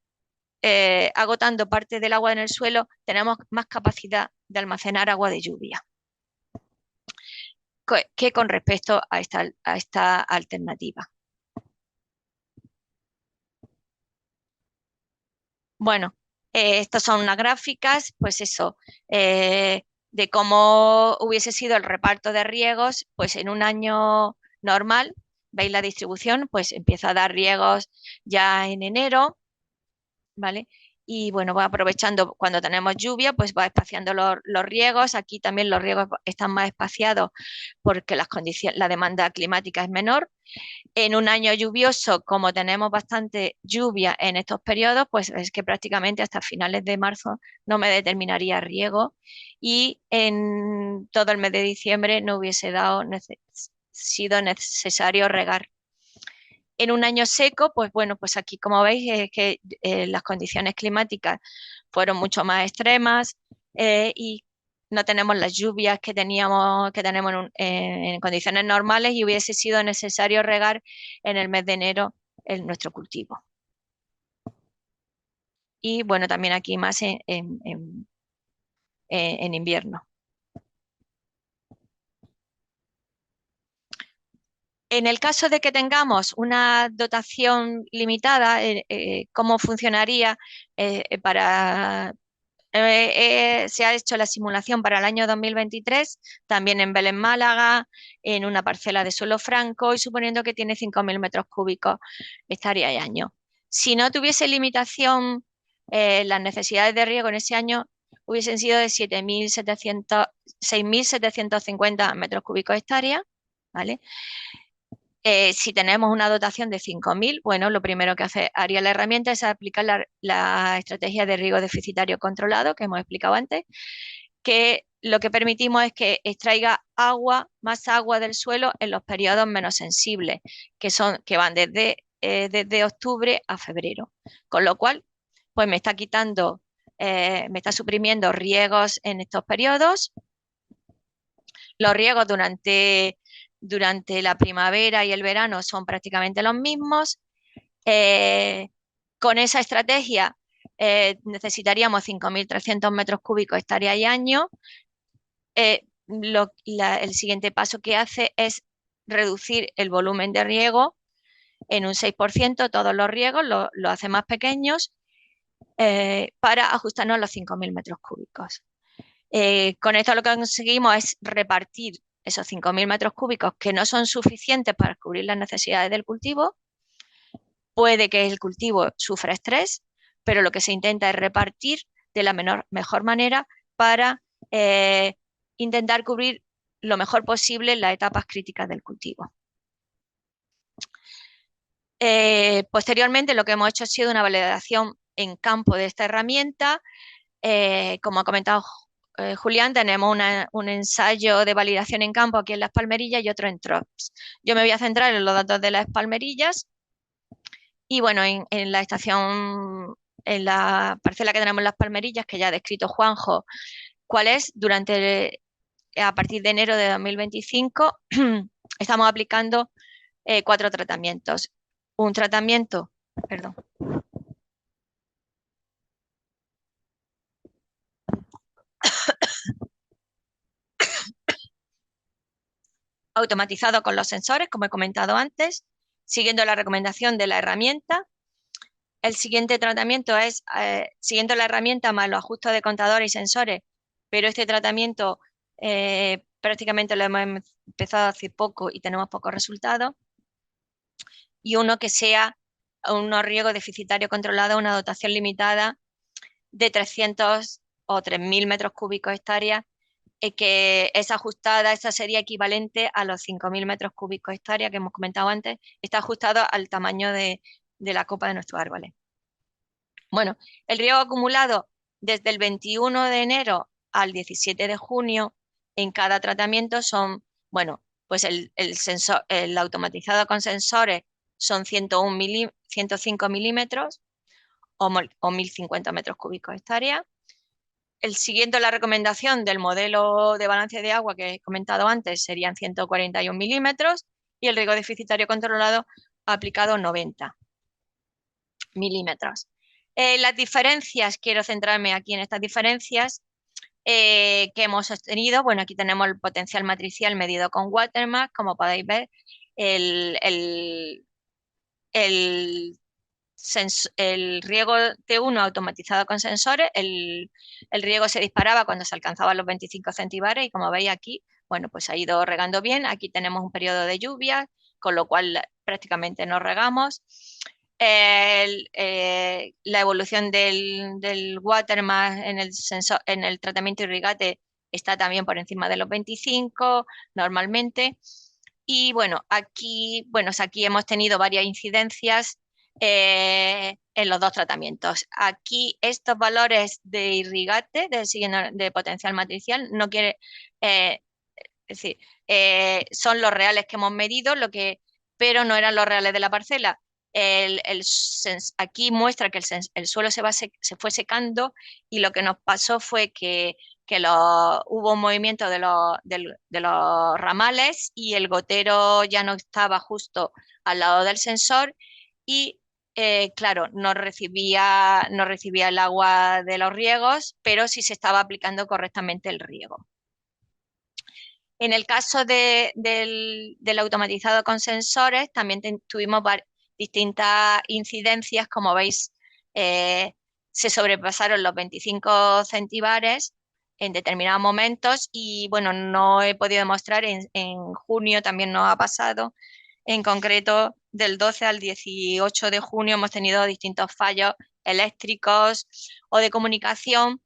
agotando parte del agua en el suelo, tenemos más capacidad de almacenar agua de lluvia que con respecto a esta alternativa. Bueno, estas son unas gráficas, pues eso, de cómo hubiese sido el reparto de riegos, pues en un año normal, veis la distribución, pues empieza a dar riegos ya en enero, ¿vale? Y bueno, va aprovechando cuando tenemos lluvia, pues va espaciando los riegos. Aquí también los riegos están más espaciados porque la demanda climática es menor. En un año lluvioso, como tenemos bastante lluvia en estos periodos, pues es que prácticamente hasta finales de marzo no me determinaría riego y en todo el mes de diciembre no hubiese sido necesario regar. En un año seco, pues bueno, pues aquí como veis es que las condiciones climáticas fueron mucho más extremas y no tenemos las lluvias que tenemos en condiciones normales y hubiese sido necesario regar en el mes de enero nuestro cultivo. Y bueno, también aquí más en invierno. En el caso de que tengamos una dotación limitada, ¿cómo funcionaría Se ha hecho la simulación para el año 2023, también en Belén, Málaga, en una parcela de suelo franco y suponiendo que tiene 5.000 metros cúbicos estaría al año. Si no tuviese limitación, las necesidades de riego en ese año hubiesen sido de 6.750 metros cúbicos hectárea, ¿vale? Si tenemos una dotación de 5.000, bueno, lo primero que haría la herramienta es aplicar la estrategia de riego deficitario controlado que hemos explicado antes, que lo que permitimos es que extraiga más agua del suelo en los periodos menos sensibles, que van desde octubre a febrero. Con lo cual, pues me está suprimiendo riegos en estos periodos. Los riegos durante la primavera y el verano son prácticamente los mismos. Con esa estrategia necesitaríamos 5.300 metros cúbicos hectárea y año. El siguiente paso que hace es reducir el volumen de riego en un 6%, todos los riegos lo hace más pequeños para ajustarnos a los 5.000 metros cúbicos. Con esto lo que conseguimos es repartir esos 5.000 metros cúbicos que no son suficientes para cubrir las necesidades del cultivo. Puede que el cultivo sufra estrés, pero lo que se intenta es repartir de la mejor manera para intentar cubrir lo mejor posible las etapas críticas del cultivo. Posteriormente lo que hemos hecho ha sido una validación en campo de esta herramienta. Como ha comentado Julián, tenemos un ensayo de validación en campo aquí en Las Palmerillas y otro en TROPS. Yo me voy a centrar en los datos de Las Palmerillas y bueno, en la estación, en la parcela que tenemos en Las Palmerillas, que ya ha descrito Juanjo, cuál es, a partir de enero de 2025 estamos aplicando 4 tratamientos. Un tratamiento, perdón. Automatizado con los sensores, como he comentado antes, siguiendo la recomendación de la herramienta. El siguiente tratamiento es siguiendo la herramienta más los ajustes de contadores y sensores, pero este tratamiento prácticamente lo hemos empezado hace poco y tenemos pocos resultados. Y uno que sea unos riego deficitario controlado, una dotación limitada de 300 o 3.000 metros cúbicos hectáreas, que es ajustada, esa sería equivalente a los 5.000 metros cúbicos hectáreas que hemos comentado antes, está ajustado al tamaño de la copa de nuestros árboles. Bueno, el riego acumulado desde el 21 de enero al 17 de junio en cada tratamiento son, bueno, pues el automatizado con sensores son 105 milímetros o 1.050 metros cúbicos hectárea. Siguiendo la recomendación del modelo de balance de agua que he comentado antes, serían 141 milímetros y el riego deficitario controlado aplicado 90 milímetros. Las diferencias, quiero centrarme aquí en estas diferencias que hemos obtenido. Bueno, aquí tenemos el potencial matricial medido con Watermark, como podéis ver, el riego T1 automatizado con sensores, el riego se disparaba cuando se alcanzaban los 25 centibares y como veis aquí, bueno, pues ha ido regando bien. Aquí tenemos un periodo de lluvias, con lo cual prácticamente no regamos. La evolución del Watermark en el tratamiento irrigate está también por encima de los 25 normalmente. Y bueno, aquí hemos tenido varias incidencias en los dos tratamientos. Aquí estos valores de irrigate, de potencial matricial, no quiere, es decir, son los reales que hemos medido, pero no eran los reales de la parcela. Aquí muestra que el suelo se fue secando y lo que nos pasó fue que hubo un movimiento de los ramales y el gotero ya no estaba justo al lado del sensor y claro, no recibía el agua de los riegos, pero sí se estaba aplicando correctamente el riego. En el caso del automatizado con sensores, también tuvimos distintas incidencias, como veis, se sobrepasaron los 25 centibares en determinados momentos y bueno, no he podido demostrar, en junio también nos ha pasado, en concreto del 12 al 18 de junio hemos tenido distintos fallos eléctricos o de comunicación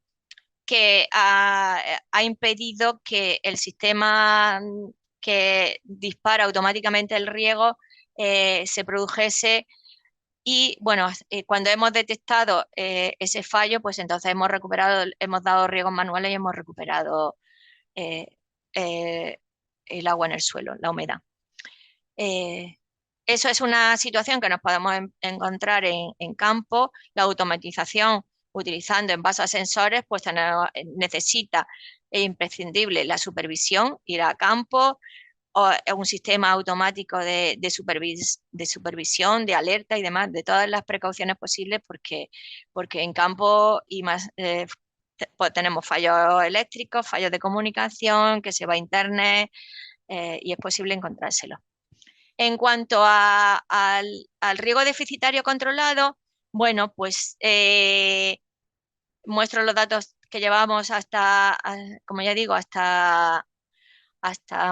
que ha impedido que el sistema que dispara automáticamente el riego se produjese y bueno, cuando hemos detectado ese fallo, pues entonces hemos recuperado, hemos dado riegos manuales y hemos recuperado eh, eh, el agua en el suelo, la humedad. Eso es una situación que nos podemos encontrar en campo. La automatización utilizando envases a sensores, pues necesita, es imprescindible la supervisión, ir a campo, o un sistema automático de supervisión, de alerta y demás, de todas las precauciones posibles, porque en campo y más pues tenemos fallos eléctricos, fallos de comunicación, que se va a internet y es posible encontrárselo. En cuanto al riego deficitario controlado, bueno, pues muestro los datos que llevamos hasta, como ya digo, hasta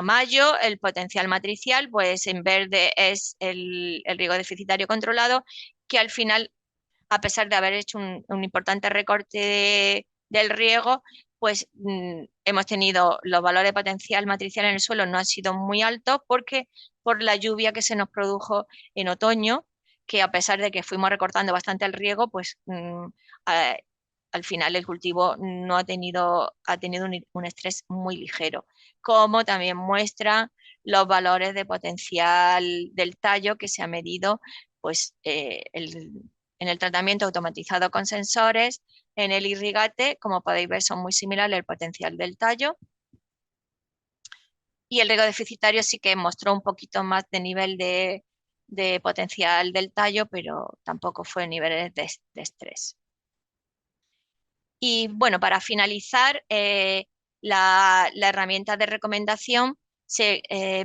mayo. El potencial matricial, pues en verde es el riego deficitario controlado, que al final, a pesar de haber hecho un importante recorte del riego, pues hemos tenido los valores de potencial matricial en el suelo no han sido muy altos porque por la lluvia que se nos produjo en otoño, que a pesar de que fuimos recortando bastante el riego, pues a, al final el cultivo no ha tenido un estrés muy ligero, como también muestra los valores de potencial del tallo que se ha medido pues, en el tratamiento automatizado con sensores, en el irrigate, como podéis ver, son muy similares el potencial del tallo. Y el riego deficitario sí que mostró un poquito más de nivel de potencial del tallo, pero tampoco fue niveles de estrés. Y bueno, para finalizar, la herramienta de recomendación se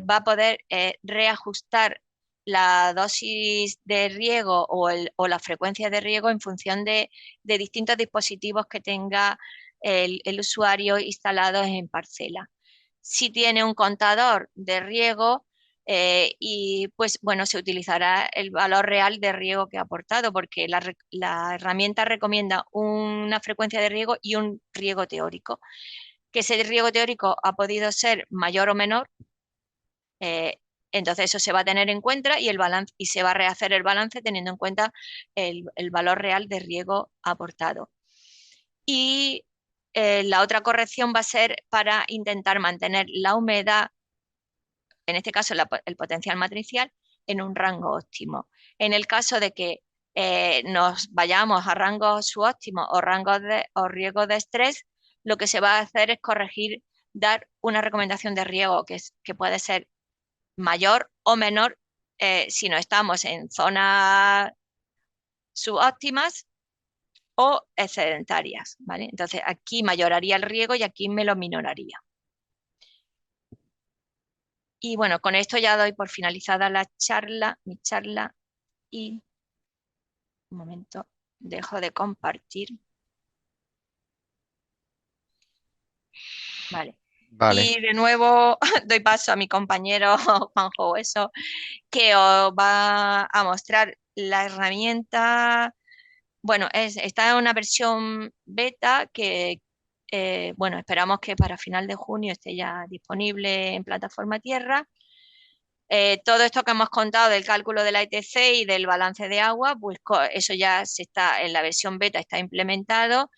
va a poder reajustar la dosis de riego o la frecuencia de riego en función de distintos dispositivos que tenga el usuario instalados en parcela. Si tiene un contador de riego, y pues bueno, se utilizará el valor real de riego que ha aportado, porque la herramienta recomienda una frecuencia de riego y un riego teórico. Que ese riego teórico ha podido ser mayor o menor, entonces eso se va a tener en cuenta y, el balance, y se va a rehacer el balance teniendo en cuenta el valor real de riego aportado. Y la otra corrección va a ser para intentar mantener la humedad, en este caso el potencial matricial, en un rango óptimo. En el caso de que nos vayamos a rangos subóptimos o o riesgos de estrés, lo que se va a hacer es corregir, dar una recomendación de riego que puede ser mayor o menor si no estamos en zonas subóptimas o excedentarias, ¿vale? Entonces aquí mayoraría el riego y aquí me lo minoraría. Y bueno, con esto ya doy por finalizada mi charla y un momento, dejo de compartir. Vale. Vale. Y de nuevo doy paso a mi compañero Juanjo Hueso, que os va a mostrar la herramienta. Bueno, está en una versión beta que, bueno, esperamos que para final de junio esté ya disponible en plataforma tierra. Todo esto que hemos contado del cálculo de la ITC y del balance de agua, pues eso ya se está en la versión beta, está implementado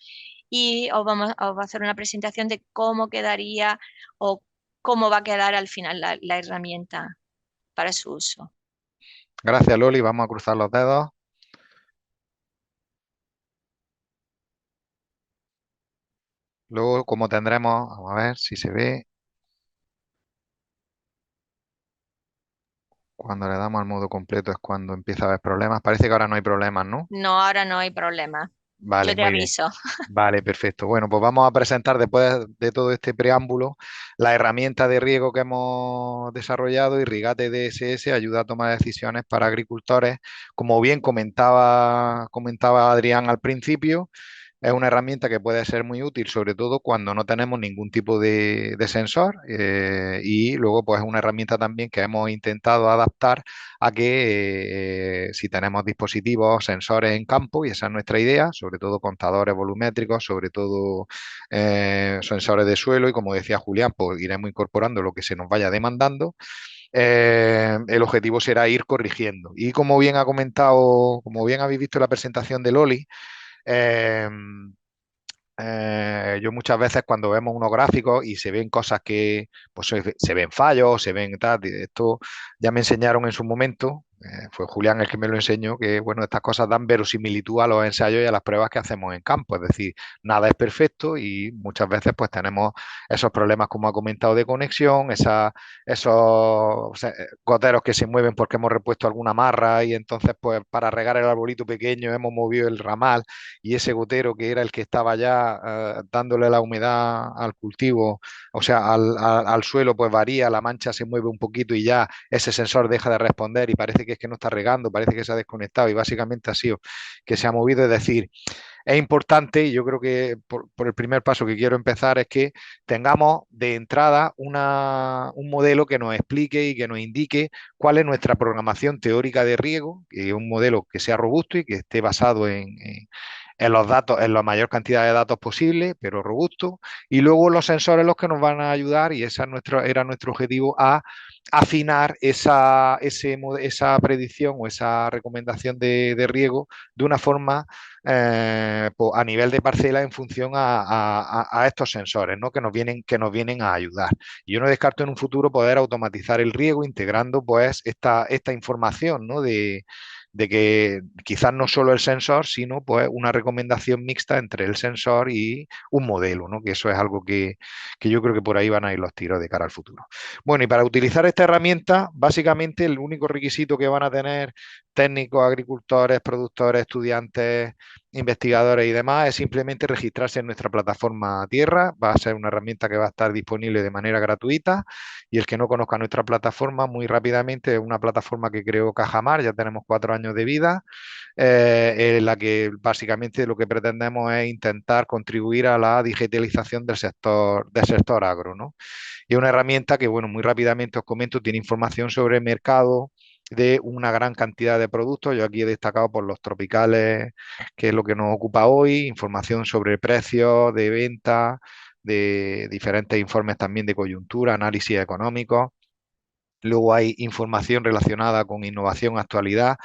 y os va a hacer una presentación de cómo quedaría o cómo va a quedar al final la herramienta para su uso. Gracias, Loli. Vamos a cruzar los dedos. Luego, como tendremos, vamos a ver si se ve. Cuando le damos al modo completo es cuando empieza a haber problemas. Parece que ahora no hay problemas, ¿no? No, ahora no hay problema. Vale, Yo te muy bien. aviso. Vale, perfecto. Bueno, pues vamos a presentar después de todo este preámbulo la herramienta de riego que hemos desarrollado. Irrigate DSS ayuda a tomar decisiones para agricultores. Como bien comentaba Adrián al principio, es una herramienta que puede ser muy útil, sobre todo cuando no tenemos ningún tipo de sensor. Y luego, pues es una herramienta también que hemos intentado adaptar a que si tenemos dispositivos, sensores en campo, y esa es nuestra idea, sobre todo contadores volumétricos, sobre todo sensores de suelo, y como decía Julián, pues iremos incorporando lo que se nos vaya demandando. El objetivo será ir corrigiendo. Y como bien ha comentado, como bien habéis visto en la presentación de Loli, eh, yo muchas veces cuando vemos unos gráficos y se ven cosas que pues se ven fallos, se ven tal, esto ya me enseñaron en su momento, fue Julián el que me lo enseñó, que bueno, estas cosas dan verosimilitud a los ensayos y a las pruebas que hacemos en campo, es decir, nada es perfecto y muchas veces pues tenemos esos problemas como ha comentado de conexión, esos goteros que se mueven porque hemos repuesto alguna marra y entonces pues para regar el arbolito pequeño hemos movido el ramal y ese gotero que era el que estaba ya dándole la humedad al cultivo, o sea, al suelo, pues varía, la mancha se mueve un poquito y ya ese sensor deja de responder y parece que es que no está regando, parece que se ha desconectado y básicamente ha sido que se ha movido, es decir, es importante y yo creo que por el primer paso que quiero empezar es que tengamos de entrada un modelo que nos explique y que nos indique cuál es nuestra programación teórica de riego, que es un modelo que sea robusto y que esté basado en los datos, en la mayor cantidad de datos posible, pero robusto, y luego los sensores los que nos van a ayudar, y ese es era nuestro objetivo, a afinar esa predicción o esa recomendación de riego de una forma pues, a nivel de parcela en función a estos sensores, ¿no? Que nos vienen a ayudar. Y yo no descarto en un futuro poder automatizar el riego integrando pues esta información, ¿no? De que quizás no solo el sensor, sino pues una recomendación mixta entre el sensor y un modelo, ¿no? Que eso es algo que yo creo que por ahí van a ir los tiros de cara al futuro. Bueno, y para utilizar esta herramienta, básicamente el único requisito que van a tener técnicos, agricultores, productores, estudiantes, investigadores y demás es simplemente registrarse en nuestra plataforma Tierra. Va a ser una herramienta que va a estar disponible de manera gratuita y el que no conozca nuestra plataforma, muy rápidamente, es una plataforma que creó Cajamar, ya tenemos 4 años de vida, en la que básicamente lo que pretendemos es intentar contribuir a la digitalización del sector agro, ¿no? Y es una herramienta que, bueno, muy rápidamente os comento, tiene información sobre el mercado de una gran cantidad de productos. Yo aquí he destacado por los tropicales, que es lo que nos ocupa hoy, información sobre precios de venta, de diferentes informes también de coyuntura, análisis económicos. Luego hay información relacionada con innovación, actualidad,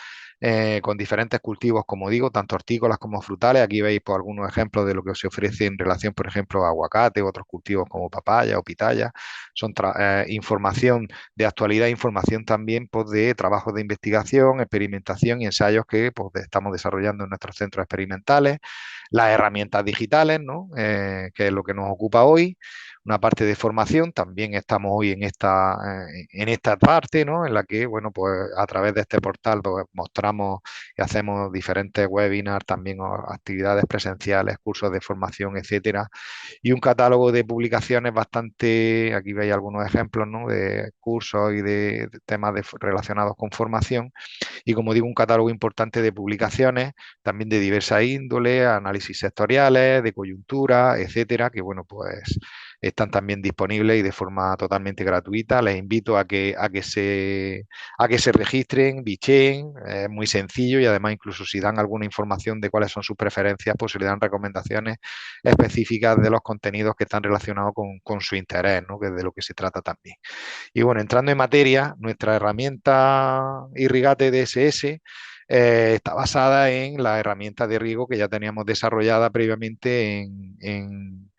con diferentes cultivos, como digo, tanto hortícolas como frutales. Aquí veis pues, algunos ejemplos de lo que se ofrece en relación, por ejemplo, a aguacate, otros cultivos como papaya o pitaya. Son información de actualidad, información también pues, de trabajos de investigación, experimentación y ensayos que pues, estamos desarrollando en nuestros centros experimentales. Las herramientas digitales, ¿no? Que es lo que nos ocupa hoy, una parte de formación. También estamos hoy en esta parte, ¿no? En la que, bueno, pues a través de este portal pues, mostramos y hacemos diferentes webinars, también actividades presenciales, cursos de formación, etcétera. Y un catálogo de publicaciones bastante, aquí veis algunos ejemplos, ¿no? De cursos y de temas relacionados con formación. Y como digo, un catálogo importante de publicaciones, también de diversa índole, análisis sectoriales, de coyuntura, etcétera, que bueno, pues están también disponibles y de forma totalmente gratuita. Les invito a que se registren, bicheen, es muy sencillo y además incluso si dan alguna información de cuáles son sus preferencias, pues se le dan recomendaciones específicas de los contenidos que están relacionados con su interés, ¿no? Que es de lo que se trata también. Y bueno, entrando en materia, nuestra herramienta Irrigate DSS está basada en la herramienta de riego que ya teníamos desarrollada previamente en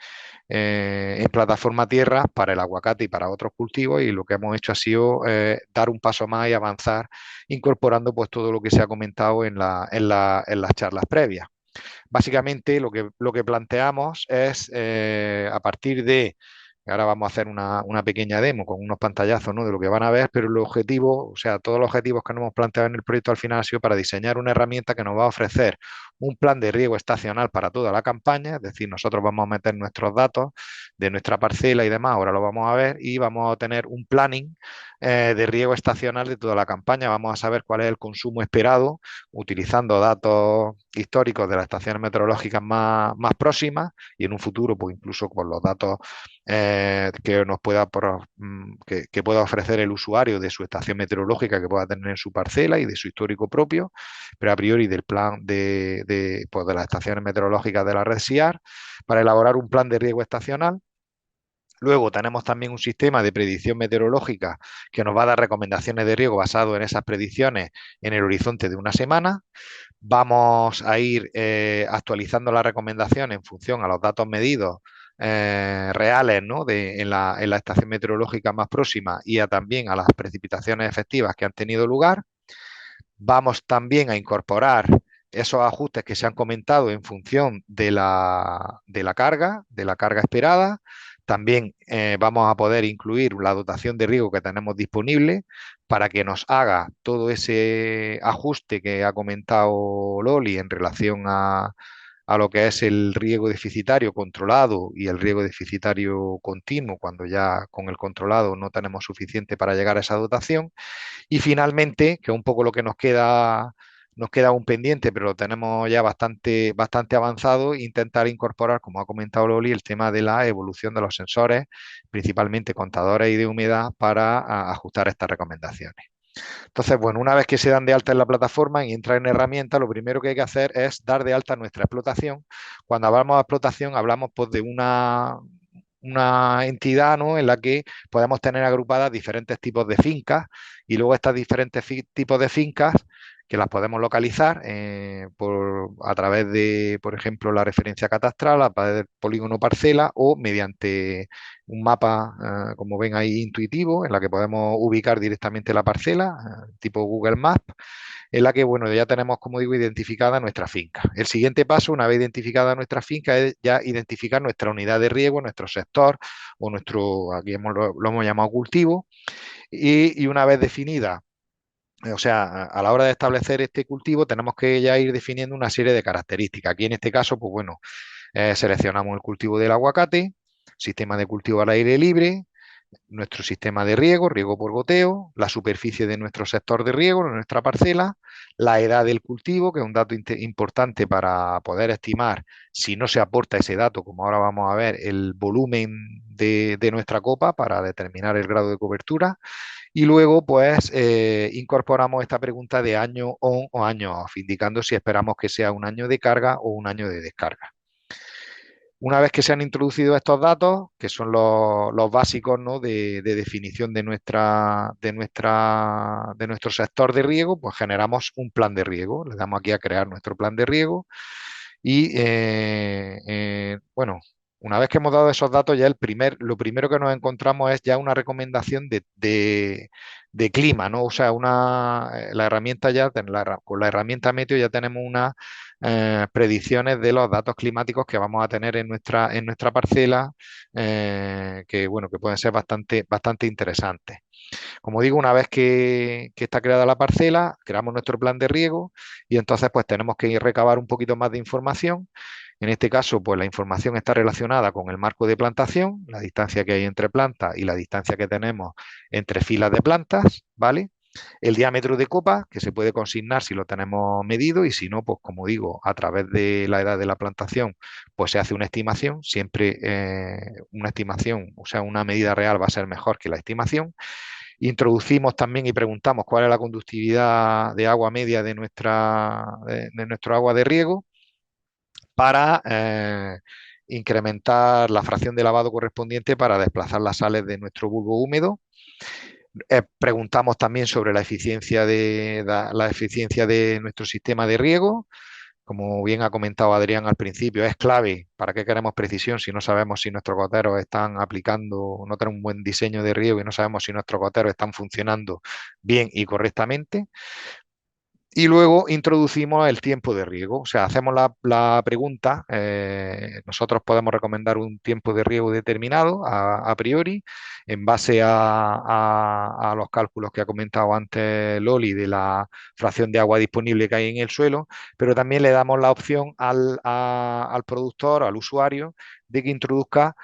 plataforma tierra para el aguacate y para otros cultivos, y lo que hemos hecho ha sido dar un paso más y avanzar incorporando pues todo lo que se ha comentado en las charlas previas. Básicamente lo que planteamos es a partir de ahora vamos a hacer una pequeña demo con unos pantallazos, ¿no? De lo que van a ver, pero el objetivo, o sea, todos los objetivos que nos hemos planteado en el proyecto al final ha sido para diseñar una herramienta que nos va a ofrecer un plan de riego estacional para toda la campaña, es decir, nosotros vamos a meter nuestros datos de nuestra parcela y demás, ahora lo vamos a ver, y vamos a tener un planning de riego estacional de toda la campaña. Vamos a saber cuál es el consumo esperado utilizando datos históricos de las estaciones meteorológicas más próximas y en un futuro, pues incluso con los datos que nos que pueda ofrecer el usuario de su estación meteorológica que pueda tener en su parcela y de su histórico propio, pero a priori del plan pues de las estaciones meteorológicas de la red SIAR, para elaborar un plan de riego estacional. Luego tenemos también un sistema de predicción meteorológica que nos va a dar recomendaciones de riego basado en esas predicciones en el horizonte de una semana. Vamos a ir actualizando la recomendación en función a los datos medidos reales, ¿no? en la estación meteorológica más próxima y también a las precipitaciones efectivas que han tenido lugar. Vamos también a incorporar esos ajustes que se han comentado en función de la carga esperada. También vamos a poder incluir la dotación de riego que tenemos disponible para que nos haga todo ese ajuste que ha comentado Loli en relación a lo que es el riego deficitario controlado y el riego deficitario continuo, cuando ya con el controlado no tenemos suficiente para llegar a esa dotación. Y finalmente, que es un poco lo que nos queda un pendiente, pero lo tenemos ya bastante avanzado, intentar incorporar, como ha comentado Loli, el tema de la evolución de los sensores, principalmente contadores y de humedad, para ajustar estas recomendaciones. Entonces, bueno, una vez que se dan de alta en la plataforma y entran en herramientas, lo primero que hay que hacer es dar de alta nuestra explotación. Cuando hablamos de explotación, hablamos pues, de una entidad, ¿no? En la que podemos tener agrupadas diferentes tipos de fincas y luego estas diferentes tipos de fincas que las podemos localizar a través de, por ejemplo, la referencia catastral, a través del polígono parcela o mediante un mapa, como ven ahí, intuitivo, en la que podemos ubicar directamente la parcela, tipo Google Maps, en la que, bueno, ya tenemos, como digo, identificada nuestra finca. El siguiente paso, una vez identificada nuestra finca, es ya identificar nuestra unidad de riego, nuestro sector o aquí lo hemos llamado cultivo, y una vez definida, o sea, a la hora de establecer este cultivo tenemos que ya ir definiendo una serie de características. Aquí en este caso, pues bueno, seleccionamos el cultivo del aguacate, sistema de cultivo al aire libre, nuestro sistema de riego por goteo, la superficie de nuestro sector de riego, de nuestra parcela, la edad del cultivo, que es un dato importante para poder estimar, si no se aporta ese dato, como ahora vamos a ver, el volumen de nuestra copa para determinar el grado de cobertura. Y luego, pues, incorporamos esta pregunta de año on o año off, indicando si esperamos que sea un año de carga o un año de descarga. Una vez que se han introducido estos datos, que son los básicos, ¿no? de definición de nuestro sector de riego, pues generamos un plan de riego. Le damos aquí a crear nuestro plan de riego y, bueno, una vez que hemos dado esos datos, ya lo primero que nos encontramos es ya una recomendación de clima, ¿no? O sea, la herramienta con la herramienta Meteo ya tenemos unas predicciones de los datos climáticos que vamos a tener en nuestra parcela, que, bueno, que pueden ser bastante interesantes. Como digo, una vez que está creada la parcela, creamos nuestro plan de riego y entonces pues tenemos que recabar un poquito más de información. En este caso, pues la información está relacionada con el marco de plantación, la distancia que hay entre plantas y la distancia que tenemos entre filas de plantas, ¿vale? El diámetro de copa, que se puede consignar si lo tenemos medido y si no, pues como digo, a través de la edad de la plantación, pues se hace una estimación, siempre una estimación, o sea, una medida real va a ser mejor que la estimación. Introducimos también y preguntamos cuál es la conductividad de agua media de nuestro agua de riego para incrementar la fracción de lavado correspondiente para desplazar las sales de nuestro bulbo húmedo. Preguntamos también sobre la eficiencia de nuestro sistema de riego. Como bien ha comentado Adrián al principio, es clave. ¿Para qué queremos precisión si no sabemos si nuestros goteros están aplicando, no tenemos un buen diseño de riego y no sabemos si nuestros goteros están funcionando bien y correctamente? Y luego introducimos el tiempo de riego. O sea, hacemos la pregunta, nosotros podemos recomendar un tiempo de riego determinado a priori, en base a los cálculos que ha comentado antes Loli de la fracción de agua disponible que hay en el suelo, pero también le damos la opción al productor o al usuario de que introduzca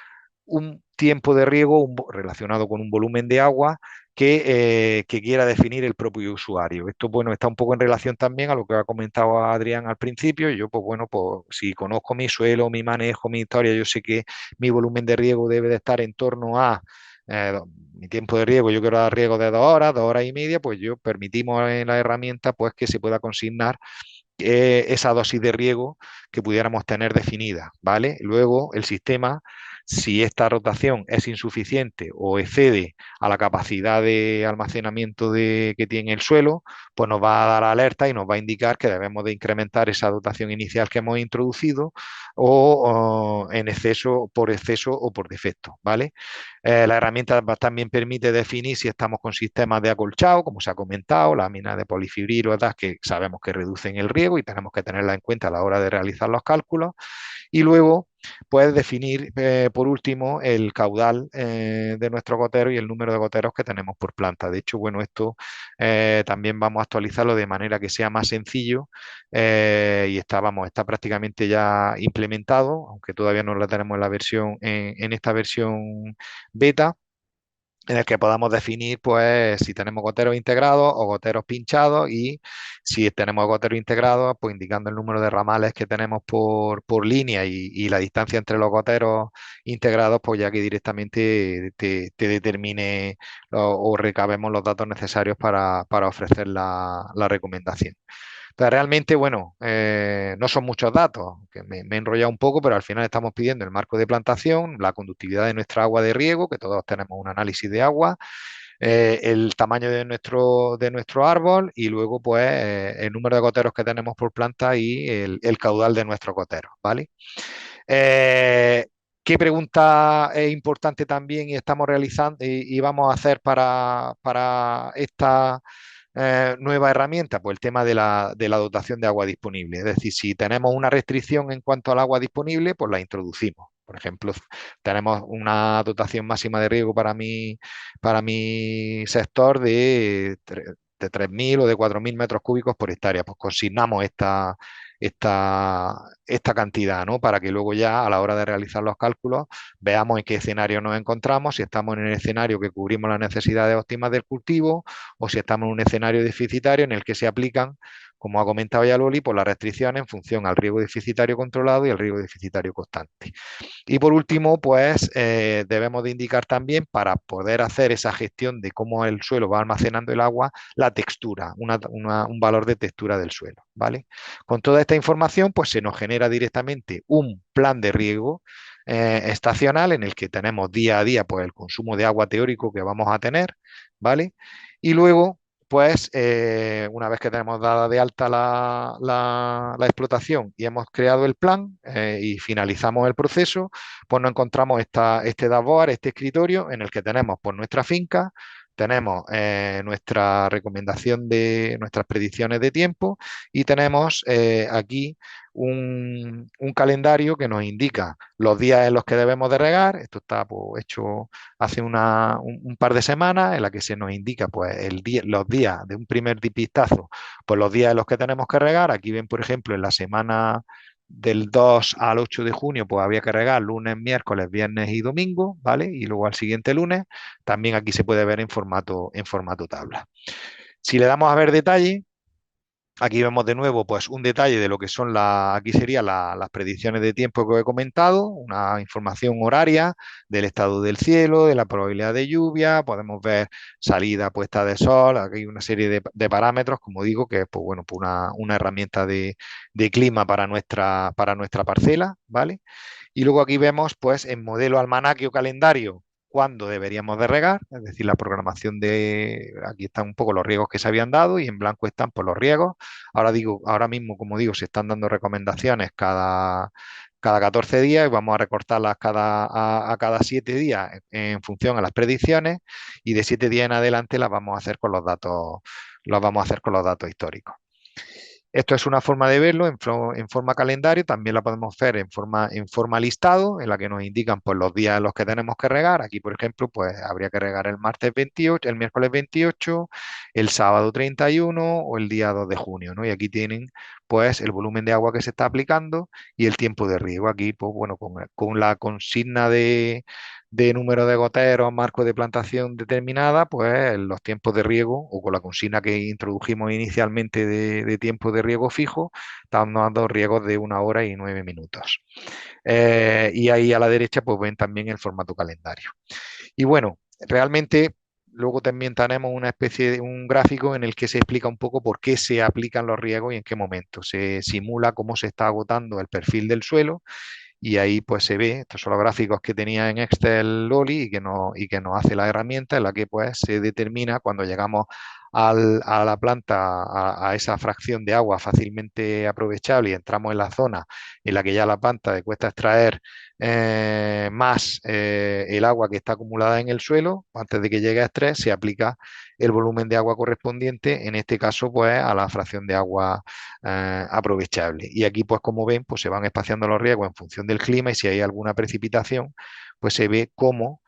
un tiempo de riego relacionado con un volumen de agua que quiera definir el propio usuario. Esto, bueno, está un poco en relación también a lo que ha comentado Adrián al principio. Yo, pues bueno, pues si conozco mi suelo, mi manejo, mi historia, yo sé que mi volumen de riego debe de estar en torno a mi tiempo de riego. Yo quiero dar riego de 2 horas y media, pues yo permitimos en la herramienta pues que se pueda consignar esa dosis de riego que pudiéramos tener definida, ¿vale? Luego el sistema, si esta rotación es insuficiente o excede a la capacidad de almacenamiento que tiene el suelo, pues nos va a dar alerta y nos va a indicar que debemos de incrementar esa dotación inicial que hemos introducido o en exceso, por exceso o por defecto, ¿vale? La herramienta también permite definir si estamos con sistemas de acolchado, como se ha comentado, láminas de polifibrilo, ¿verdad? Que sabemos que reducen el riego y tenemos que tenerla en cuenta a la hora de realizar los cálculos. Y luego puedes definir, por último, el caudal de nuestro gotero y el número de goteros que tenemos por planta. De hecho, bueno, esto también vamos a actualizarlo de manera que sea más sencillo y está prácticamente ya implementado, aunque todavía no la tenemos en la versión, en esta versión beta, en el que podamos definir pues si tenemos goteros integrados o goteros pinchados, y si tenemos goteros integrados, pues indicando el número de ramales que tenemos por línea y la distancia entre los goteros integrados, pues ya que directamente te determine o recabemos los datos necesarios para ofrecer la recomendación. Entonces, realmente, bueno, no son muchos datos, que me he enrollado un poco, pero al final estamos pidiendo el marco de plantación, la conductividad de nuestra agua de riego, que todos tenemos un análisis de agua, el tamaño de nuestro árbol y luego, pues, el número de goteros que tenemos por planta y el caudal de nuestros goteros, ¿vale? Eh, ¿Qué pregunta es importante también y estamos realizando y vamos a hacer para esta nueva herramienta? Pues el tema de la dotación de agua disponible. Es decir, si tenemos una restricción en cuanto al agua disponible, pues la introducimos. Por ejemplo, tenemos una dotación máxima de riego para mi sector de 3.000 o de 4.000 metros cúbicos por hectárea. Pues consignamos esta cantidad, ¿no? Para que luego ya a la hora de realizar los cálculos veamos en qué escenario nos encontramos, si estamos en el escenario que cubrimos las necesidades óptimas del cultivo o si estamos en un escenario deficitario en el que se aplican, como ha comentado ya Loli, por las restricciones en función al riego deficitario controlado y al riego deficitario constante. Y por último, pues debemos de indicar también, para poder hacer esa gestión de cómo el suelo va almacenando el agua, la textura, un valor de textura del suelo, ¿vale? Con toda esta información, pues se nos genera directamente un plan de riego estacional en el que tenemos día a día pues el consumo de agua teórico que vamos a tener, ¿vale? Y luego, pues una vez que tenemos dada de alta la explotación y hemos creado el plan y finalizamos el proceso, pues nos encontramos este dashboard, este escritorio en el que tenemos por nuestra finca, tenemos nuestra recomendación de nuestras predicciones de tiempo y tenemos aquí un calendario que nos indica los días en los que debemos de regar. Esto está pues, hecho hace un par de semanas, en la que se nos indica pues, los días de un primer vistazo, pues los días en los que tenemos que regar. Aquí ven, por ejemplo, en la semana del 2 al 8 de junio, pues había que regar lunes, miércoles, viernes y domingo, ¿vale? Y luego al siguiente lunes, también aquí se puede ver en formato tabla. Si le damos a ver detalle, aquí vemos de nuevo pues un detalle de lo que son aquí serían las predicciones de tiempo que os he comentado, una información horaria del estado del cielo, de la probabilidad de lluvia, podemos ver salida, puesta de sol, aquí hay una serie de parámetros, como digo, que es pues, bueno, pues una herramienta de clima para nuestra parcela, ¿vale? Y luego aquí vemos pues en modelo almanaque o calendario cuándo deberíamos de regar, es decir, la programación aquí están un poco los riegos que se habían dado y en blanco están por los riegos. Ahora mismo, como digo, se están dando recomendaciones cada 14 días y vamos a recortarlas a cada 7 días en función a las predicciones, y de 7 días en adelante las vamos a hacer con los datos históricos. Esto es una forma de verlo en forma calendario, también la podemos ver en forma listado, en la que nos indican pues, los días en los que tenemos que regar. Aquí, por ejemplo, pues habría que regar el martes 28, el miércoles 28, el sábado 31 o el día 2 de junio, ¿no? Y aquí tienen pues el volumen de agua que se está aplicando y el tiempo de riego. Aquí, pues bueno, con la consigna de número de goteros, marco de plantación determinada, pues los tiempos de riego o con la consigna que introdujimos inicialmente de tiempo de riego fijo, estamos dando riegos de 1 hora y 9 minutos. Y ahí a la derecha pues ven también el formato calendario. Y bueno, realmente luego también tenemos una especie de un gráfico en el que se explica un poco por qué se aplican los riegos y en qué momento. Se simula cómo se está agotando el perfil del suelo y ahí pues se ve, estos son los gráficos que tenía en Excel Loli y que nos hace la herramienta en la que pues se determina cuando llegamos a la planta, a esa fracción de agua fácilmente aprovechable y entramos en la zona en la que ya la planta le cuesta extraer más el agua que está acumulada en el suelo, antes de que llegue a estrés, se aplica el volumen de agua correspondiente, en este caso pues a la fracción de agua aprovechable. Y aquí, pues como ven, pues se van espaciando los riegos en función del clima y si hay alguna precipitación, pues se ve cómo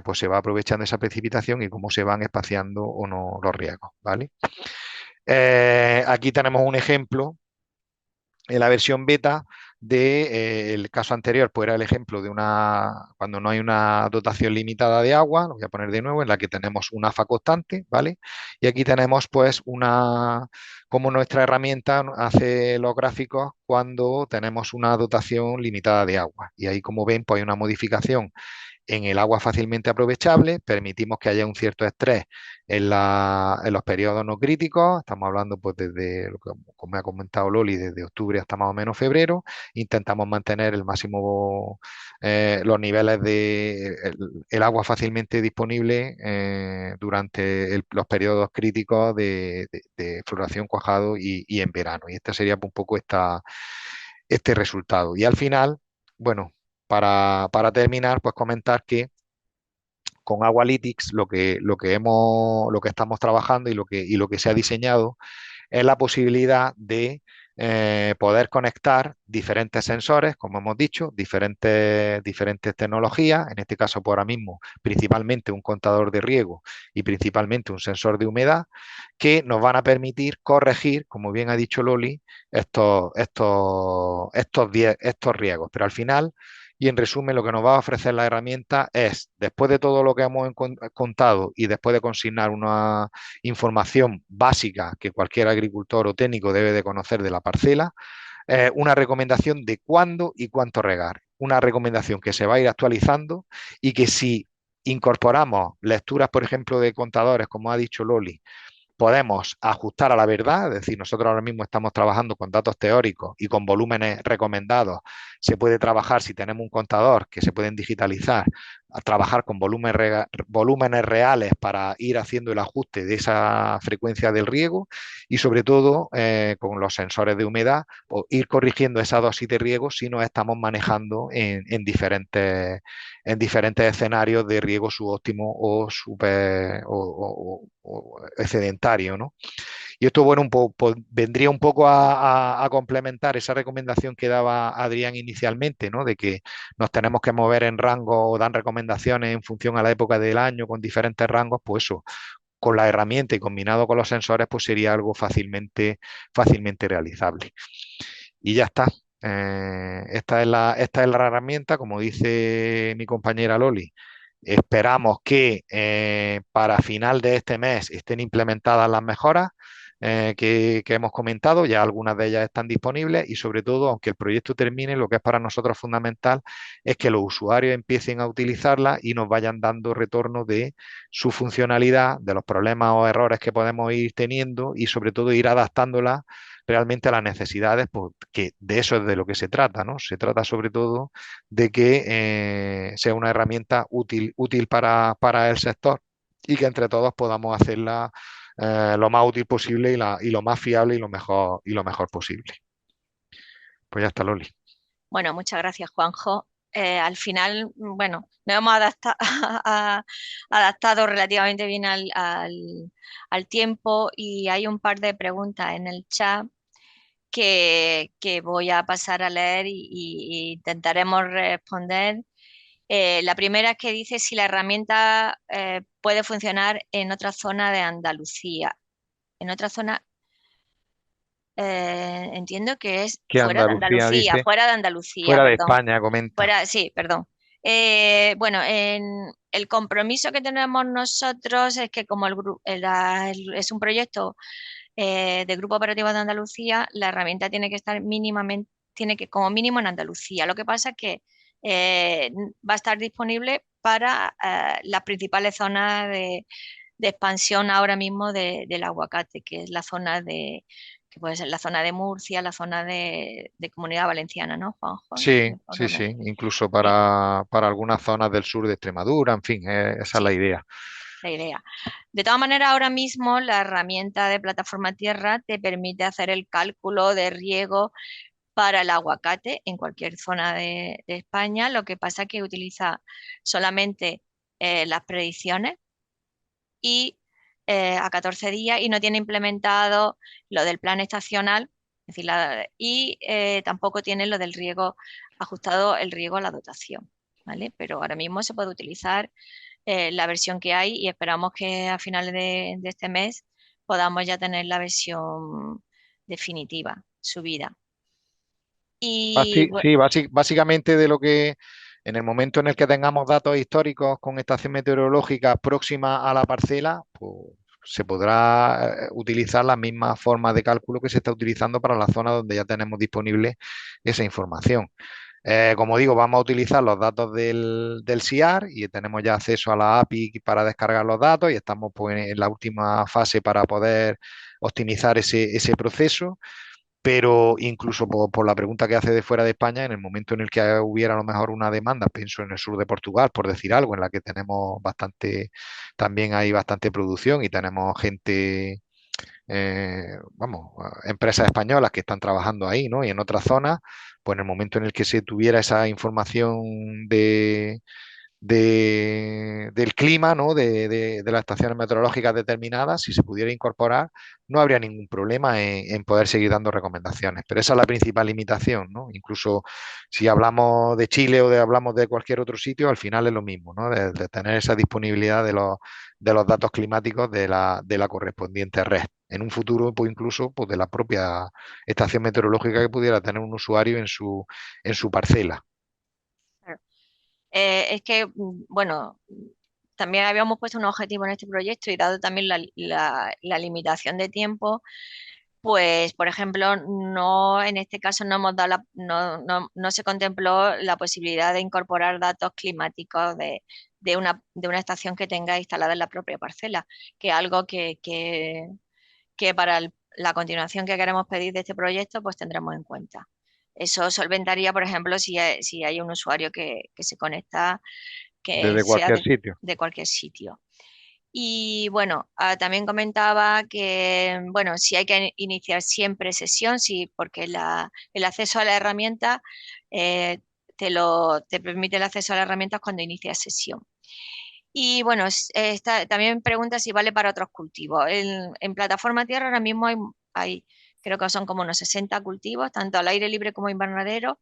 pues se va aprovechando esa precipitación y cómo se van espaciando o no los riegos, ¿vale? Aquí tenemos un ejemplo en la versión beta del caso anterior, pues era el ejemplo de cuando no hay una dotación limitada de agua, lo voy a poner de nuevo, en la que tenemos una AFA constante, ¿vale? Y aquí tenemos pues como nuestra herramienta hace los gráficos cuando tenemos una dotación limitada de agua. Y ahí como ven, pues hay una modificación en el agua fácilmente aprovechable, permitimos que haya un cierto estrés en los periodos no críticos, estamos hablando pues desde, como ha comentado Loli, desde octubre hasta más o menos febrero, intentamos mantener el máximo, los niveles de el agua fácilmente disponible durante los periodos críticos de floración, cuajado y en verano. Y este sería un poco este resultado. Y al final, bueno, para terminar, pues comentar que con Aqualytics lo que estamos trabajando y lo que se ha diseñado es la posibilidad de poder conectar diferentes sensores, como hemos dicho, diferentes tecnologías, en este caso por ahora mismo principalmente un contador de riego y principalmente un sensor de humedad, que nos van a permitir corregir, como bien ha dicho Loli, estos riegos. Pero al final, y en resumen, lo que nos va a ofrecer la herramienta es, después de todo lo que hemos contado y después de consignar una información básica que cualquier agricultor o técnico debe de conocer de la parcela, una recomendación de cuándo y cuánto regar. Una recomendación que se va a ir actualizando y que si incorporamos lecturas, por ejemplo, de contadores, como ha dicho Loli, podemos ajustar a la verdad, es decir, nosotros ahora mismo estamos trabajando con datos teóricos y con volúmenes recomendados. Se puede trabajar, si tenemos un contador que se pueden digitalizar, a trabajar con volúmenes reales para ir haciendo el ajuste de esa frecuencia del riego y sobre todo con los sensores de humedad, o ir corrigiendo esa dosis de riego si nos estamos manejando en diferentes escenarios de riego subóptimo o super o excedentario, ¿no? Y esto, bueno, vendría un poco a complementar esa recomendación que daba Adrián inicialmente, ¿no? De que nos tenemos que mover en rango o dan recomendaciones en función a la época del año con diferentes rangos, pues eso, con la herramienta y combinado con los sensores, pues sería algo fácilmente realizable. Y ya está. Esta es la herramienta, como dice mi compañera Loli. Esperamos que para final de este mes estén implementadas las mejoras que hemos comentado, ya algunas de ellas están disponibles y sobre todo, aunque el proyecto termine, lo que es para nosotros fundamental es que los usuarios empiecen a utilizarla y nos vayan dando retorno de su funcionalidad, de los problemas o errores que podemos ir teniendo y sobre todo ir adaptándola realmente a las necesidades, porque de eso es de lo que se trata, ¿no? Se trata sobre todo de que sea una herramienta útil para el sector y que entre todos podamos hacerla lo más útil posible y lo más fiable y lo mejor posible. Pues ya está, Loli. Bueno, muchas gracias, Juanjo. Al final, bueno, nos hemos adaptado relativamente bien al tiempo y hay un par de preguntas en el chat que voy a pasar a leer y intentaremos responder. La primera es que dice si la herramienta puede funcionar en otra zona de Andalucía. En otra zona, entiendo que es Que Andalucía dice, fuera de Andalucía, fuera de perdón. España, comenta. Fuera, sí, perdón. Bueno, el compromiso que tenemos nosotros es que como es un proyecto de Grupo Operativo de Andalucía, la herramienta tiene que estar mínimamente, tiene que como mínimo en Andalucía. Lo que pasa es que va a estar disponible para las principales zonas de expansión ahora mismo del aguacate, que es la zona que puede ser la zona de Murcia, la zona de Comunidad Valenciana, ¿no, Juanjo? Sí, sí, sí, incluso Sí, para algunas zonas del sur de Extremadura, en fin, esa es la sí, idea. la idea. De todas maneras, ahora mismo la herramienta de plataforma tierra te permite hacer el cálculo de riego para el aguacate en cualquier zona de España. Lo que pasa es que utiliza solamente las predicciones y a 14 días y no tiene implementado lo del plan estacional, es decir, y tampoco tiene lo del riego ajustado, el riego a la dotación, ¿vale? Pero ahora mismo se puede utilizar la versión que hay y esperamos que a finales de este mes podamos ya tener la versión definitiva, subida. Y bueno, Sí, básicamente de lo que en el momento en el que tengamos datos históricos con estación meteorológica próxima a la parcela, pues se podrá utilizar la misma forma de cálculo que se está utilizando para la zona donde ya tenemos disponible esa información. Como digo, vamos a utilizar los datos del SIAR y tenemos ya acceso a la API para descargar los datos y estamos pues, en la última fase para poder optimizar ese proceso. Pero incluso por la pregunta que hace de fuera de España, en el momento en el que hubiera a lo mejor una demanda, pienso en el sur de Portugal, por decir algo, en la que tenemos bastante, también hay bastante producción y tenemos gente, vamos, empresas españolas que están trabajando ahí, ¿no? Y en otras zonas, pues en el momento en el que se tuviera esa información del clima, ¿no? De las estaciones meteorológicas determinadas, si se pudiera incorporar, no habría ningún problema en poder seguir dando recomendaciones. Pero esa es la principal limitación, ¿no? Incluso si hablamos de Chile o hablamos de cualquier otro sitio, al final es lo mismo, ¿no? De tener esa disponibilidad de los datos climáticos de la correspondiente red. En un futuro, pues incluso pues, de la propia estación meteorológica que pudiera tener un usuario en su parcela. es que, bueno, también habíamos puesto un objetivo en este proyecto y dado también la limitación de tiempo, pues, por ejemplo, no, en este caso no hemos dado no se contempló la posibilidad de incorporar datos climáticos de una estación que tenga instalada en la propia parcela, que es algo que para la continuación que queremos pedir de este proyecto, pues tendremos en cuenta. Eso solventaría, por ejemplo, si hay un usuario que se conecta que Desde sea cualquier sitio. de cualquier sitio. Y bueno, también comentaba que, bueno, si hay que iniciar siempre sesión, sí, porque el acceso a la herramienta eh, te permite el acceso a la herramienta cuando inicias sesión. Y bueno, también pregunta si vale para otros cultivos. En plataforma tierra ahora mismo creo que son como unos 60 cultivos, tanto al aire libre como invernadero,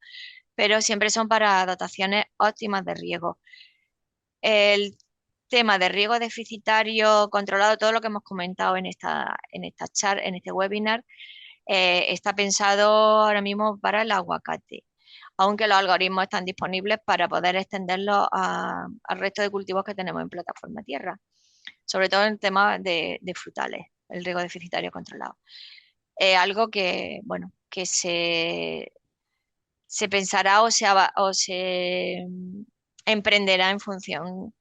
pero siempre son para dotaciones óptimas de riego. El tema de riego deficitario controlado, todo lo que hemos comentado en este webinar, está pensado ahora mismo para el aguacate, aunque los algoritmos están disponibles para poder extenderlo al resto de cultivos que tenemos en plataforma tierra, sobre todo en temas de frutales, el riego deficitario controlado. Algo que, bueno, que se pensará o se emprenderá en función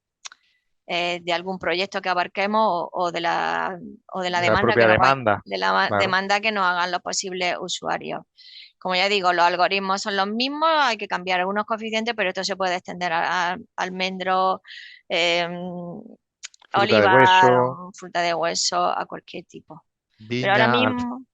de algún proyecto que abarquemos o de la De la demanda propia demanda, claro. demanda que nos hagan los posibles usuarios. Como ya digo, los algoritmos son los mismos, hay que cambiar algunos coeficientes, pero esto se puede extender a almendro, eh, Fruta de olivar, hueso, fruta de hueso, a cualquier tipo. Pero ahora viña, mismo,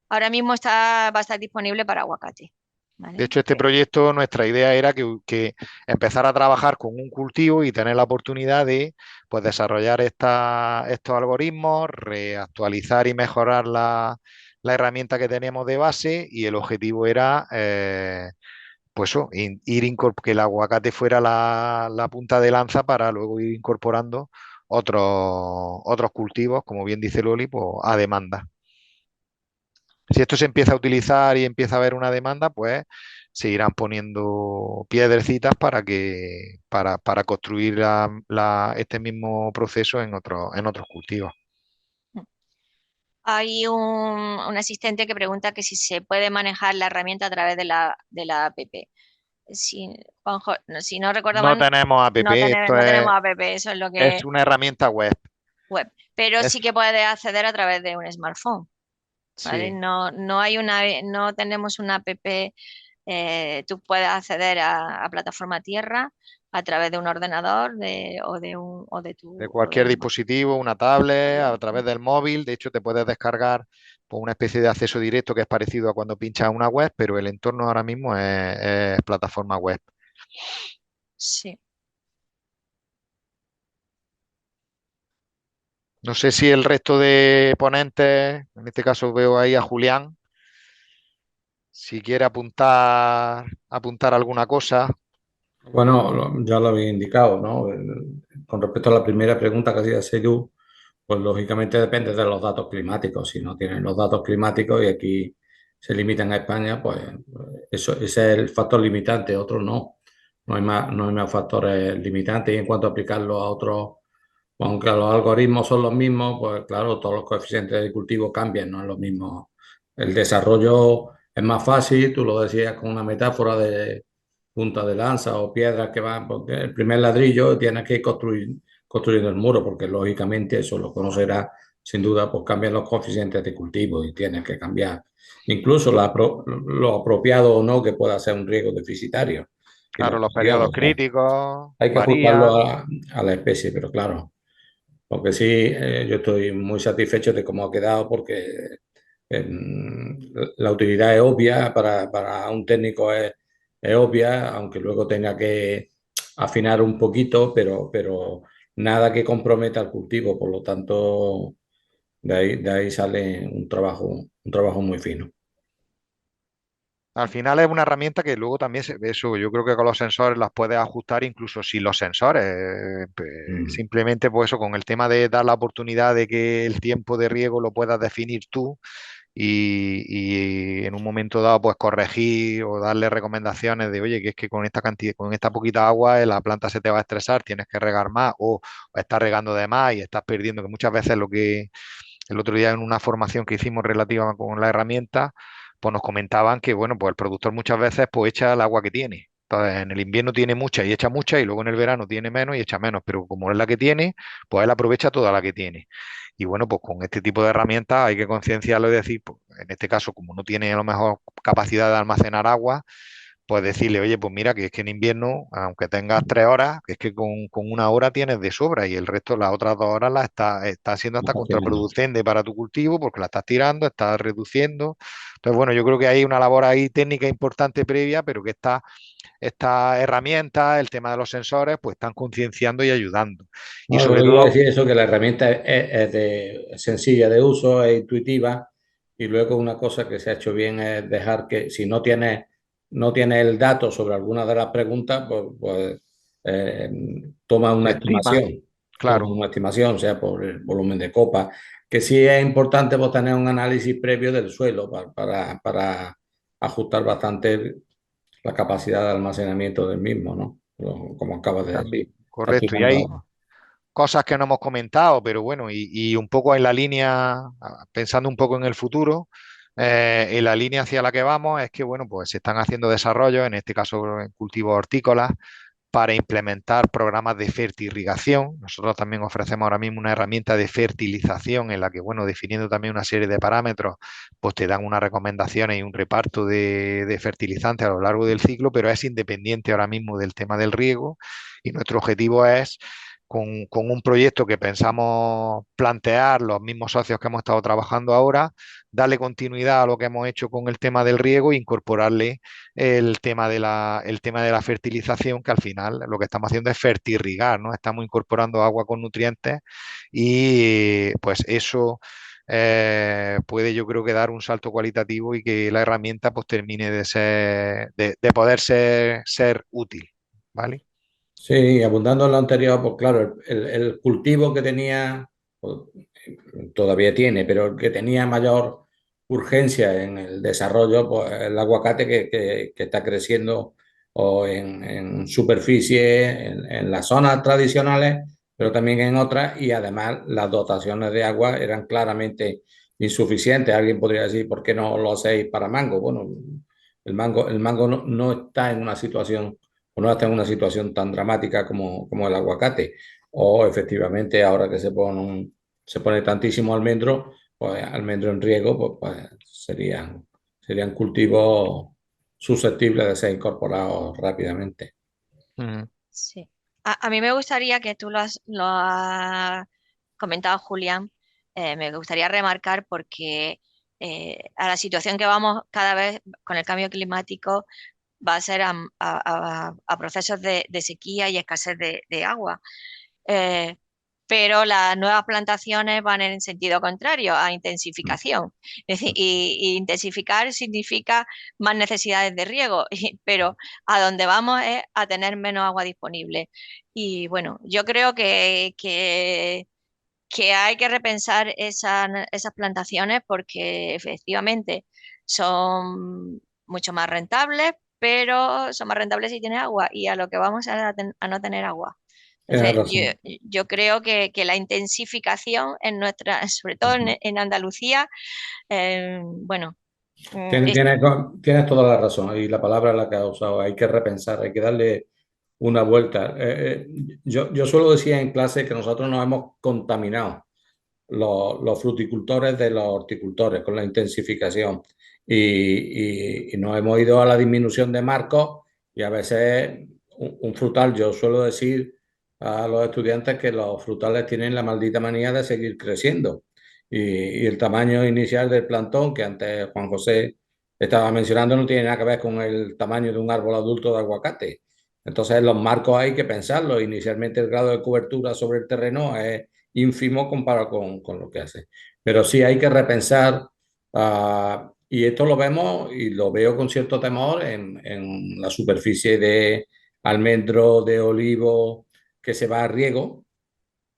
ahora mismo va a estar disponible para aguacate. ¿vale? De hecho, este proyecto, nuestra idea era que empezar a trabajar con un cultivo y tener la oportunidad de pues, desarrollar estos algoritmos, reactualizar y mejorar la herramienta que tenemos de base, y el objetivo era pues eso, que el aguacate fuera la punta de lanza para luego ir incorporando otros cultivos, como bien dice Loli, pues, a demanda. Si esto se empieza a utilizar y empieza a haber una demanda, pues se irán poniendo piedrecitas para construir este mismo proceso en otros cultivos. Hay un asistente que pregunta que si se puede manejar la herramienta a través de la app. Si, Juanjo, si no recuerdo No mal, tenemos app, esto no tenemos app, eso es lo es que una herramienta web. web, pero Es, sí que puedes acceder a través de un smartphone, ¿vale? sí. No tenemos una app, tú puedes acceder a plataforma tierra a través de un ordenador De cualquier dispositivo, una tablet, a través del móvil. De hecho, te puedes descargar pues, una especie de acceso directo que es parecido a cuando pinchas una web, pero el entorno ahora mismo es plataforma web. Sí. No sé si el resto de ponentes, en este caso veo ahí a Julián, si quiere apuntar alguna cosa. Bueno, ya lo había indicado, ¿no? Con respecto a la primera pregunta que hacía Seyu, pues lógicamente depende de los datos climáticos. Si no tienen los datos climáticos y aquí se limitan a España, pues eso, ese es el factor limitante, otros no. No hay más factores limitantes. Y en cuanto a aplicarlo a otros, aunque los algoritmos son los mismos, pues claro, todos los coeficientes de cultivo cambian, no es lo mismo. El desarrollo es más fácil, tú lo decías con una metáfora de punta de lanza o piedras que van, porque el primer ladrillo tienes que ir construyendo el muro, porque lógicamente eso lo conocerá sin duda, pues cambian los coeficientes de cultivo y tienes que cambiar incluso lo apropiado o no que pueda ser un riego deficitario y lo Claro, los apropiado. periodos O sea, críticos hay que ajustarlo varían. a la especie, pero claro. Porque sí, yo estoy muy satisfecho de cómo ha quedado porque la utilidad es obvia, para un técnico es obvia, aunque luego tenga que afinar un poquito, pero nada que comprometa el cultivo. Por lo tanto, de ahí sale un trabajo muy fino. Al final es una herramienta que luego también eso, yo creo que con los sensores las puedes ajustar incluso sin los sensores. Pues, Mm. simplemente pues eso, con el tema de dar la oportunidad de que el tiempo de riego lo puedas definir tú y en un momento dado pues corregir o darle recomendaciones de oye, que es que con esta cantidad, con esta poquita agua la planta se te va a estresar, tienes que regar más o estás regando de más y estás perdiendo, que muchas veces lo que el otro día en una formación que hicimos relativa con la herramienta, pues nos comentaban que, bueno, pues el productor muchas veces pues echa el agua que tiene. Entonces, en el invierno tiene mucha y echa mucha y luego en el verano tiene menos y echa menos, pero como es la que tiene, pues él aprovecha toda la que tiene. Y bueno, pues con este tipo de herramientas hay que concienciarlo y decir, pues, en este caso, como no tiene a lo mejor capacidad de almacenar agua, pues decirle, oye, pues mira, que es que en invierno, aunque tengas 3 horas, que es que con una hora tienes de sobra y el resto, las otras 2 horas, las está siendo hasta contraproducente para tu cultivo porque la estás tirando, estás reduciendo. Entonces, bueno, yo creo que hay una labor ahí técnica importante previa, pero que esta herramienta, el tema de los sensores, pues están concienciando y ayudando. Y No, sobre lo que iba a todo, decir eso, que la herramienta es sencilla de uso, es intuitiva, y luego una cosa que se ha hecho bien es dejar que si no tiene el dato sobre alguna de las preguntas, pues eh, toma una estima, estimación, claro. o sea, por el volumen de copa, que sí es importante pues, tener un análisis previo del suelo para ajustar bastante la capacidad de almacenamiento del mismo, ¿no? Como acabas de decir. Está Correcto. Y hay explicando. cosas que no hemos comentado, pero bueno, y un poco en la línea, pensando un poco en el futuro, en la línea hacia la que vamos es que, bueno, pues se están haciendo desarrollos, en este caso en cultivos hortícolas, para implementar programas de fertirrigación. Nosotros también ofrecemos ahora mismo una herramienta de fertilización en la que, bueno, definiendo también una serie de parámetros, pues te dan unas recomendaciones y un reparto de fertilizantes a lo largo del ciclo, pero es independiente ahora mismo del tema del riego y nuestro objetivo es con un proyecto que pensamos plantear los mismos socios que hemos estado trabajando ahora, darle continuidad a lo que hemos hecho con el tema del riego e incorporarle el tema de la fertilización, que al final lo que estamos haciendo es fertirrigar, ¿no? Estamos incorporando agua con nutrientes y pues eso puede, yo creo, que dar un salto cualitativo y que la herramienta pues termine de ser, de poder ser útil, ¿vale? Sí, abundando en lo anterior, pues claro, el cultivo que tenía, pues, todavía tiene, pero el que tenía mayor urgencia en el desarrollo, pues el aguacate que está creciendo o en superficie, en las zonas tradicionales, pero también en otras, y además las dotaciones de agua eran claramente insuficientes. Alguien podría decir, ¿por qué no lo hacéis para mango? Bueno, el mango no está en una situación o no está en una situación tan dramática como el aguacate. O efectivamente, ahora que se pone tantísimo almendro, pues almendro en riego, pues serían cultivos susceptibles de ser incorporados rápidamente. Ujú. Sí. A mí me gustaría que lo has comentado, Julián, me gustaría remarcar porque a la situación que vamos cada vez con el cambio climático va a ser a procesos de sequía y escasez de agua. Eh, pero las nuevas plantaciones van en sentido contrario, a intensificación. Es decir, y intensificar significa más necesidades de riego, pero a donde vamos es a tener menos agua disponible. Y bueno, yo creo que hay que repensar esas plantaciones porque efectivamente son mucho más rentables, pero son más rentables si tienes agua y a lo que vamos a no tener agua. Tienes Entonces, yo, razón. yo creo que la intensificación en nuestra, sobre todo en Andalucía, bueno, Tienes, tienes- tienes toda la razón y la palabra es la que ha usado. Hay que repensar, hay que darle una vuelta. Yo suelo decir en clase que nosotros nos hemos contaminado los fruticultores de los horticultores con la intensificación y nos hemos ido a la disminución de marcos y a veces un frutal, yo suelo decir a los estudiantes que los frutales tienen la maldita manía de seguir creciendo y el tamaño inicial del plantón que antes Juan José estaba mencionando no tiene nada que ver con el tamaño de un árbol adulto de aguacate. Entonces los marcos hay que pensarlo. Inicialmente el grado de cobertura sobre el terreno es ínfimo comparado con lo que hace. Pero sí hay que repensar, y esto lo vemos y lo veo con cierto temor en la superficie de almendro, de olivo, que se va a riego,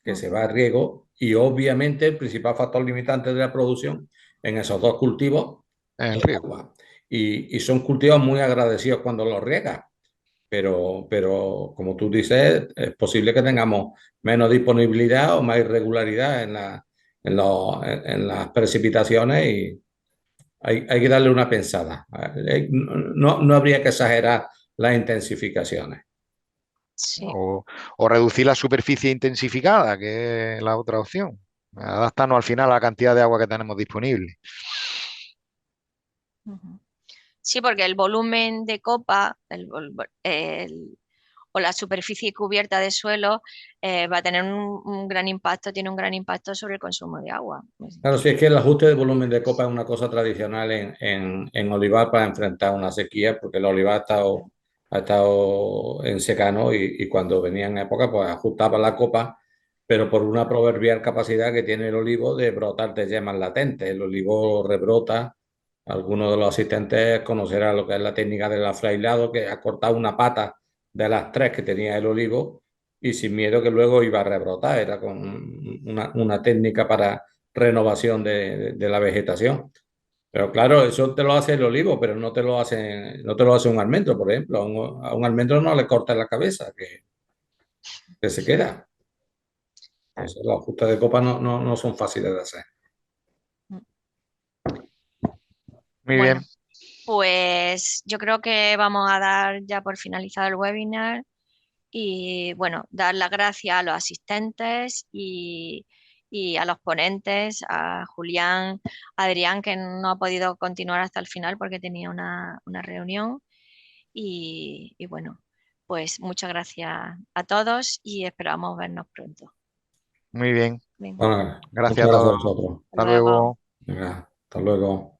que se va a riego, y obviamente el principal factor limitante de la producción en esos dos cultivos En es el río. agua. Y son cultivos muy agradecidos cuando los riegas. Pero como tú dices, es posible que tengamos menos disponibilidad o más irregularidad en las precipitaciones y hay que darle una pensada. No habría que exagerar las intensificaciones. sí. O reducir la superficie intensificada, que es la otra opción. Adaptarnos al final a la cantidad de agua que tenemos disponible. Ujú. Sí, porque el volumen de copa o la superficie cubierta de suelo va a tener un gran impacto, tiene un gran impacto sobre el consumo de agua. Claro, si es que el ajuste de volumen de copa es una cosa tradicional en olivar para enfrentar una sequía, porque el olivar ha estado en secano y cuando venía en época, pues ajustaba la copa, pero por una proverbial capacidad que tiene el olivo de brotar de yemas latentes. El olivo rebrota. Algunos de los asistentes conocerán lo que es la técnica del afrailado, que ha cortado una pata de las tres que tenía el olivo y sin miedo que luego iba a rebrotar. Era con una técnica para renovación de la vegetación. Pero claro, eso te lo hace el olivo, pero no te lo hace un almendro, por ejemplo. A un almendro no le cortas la cabeza, que se queda. Entonces, los ajustes de copa no son fáciles de hacer. Muy bien. Bueno, pues yo creo que vamos a dar ya por finalizado el webinar y bueno, dar las gracias a los asistentes y a los ponentes, a Julián, a Adrián, que no ha podido continuar hasta el final porque tenía una reunión y bueno. pues muchas gracias a todos y esperamos vernos pronto. Muy bien. Venga, Bueno, Gracias muchas a gracias a todos. vosotros. Hasta luego. luego. Venga, hasta luego.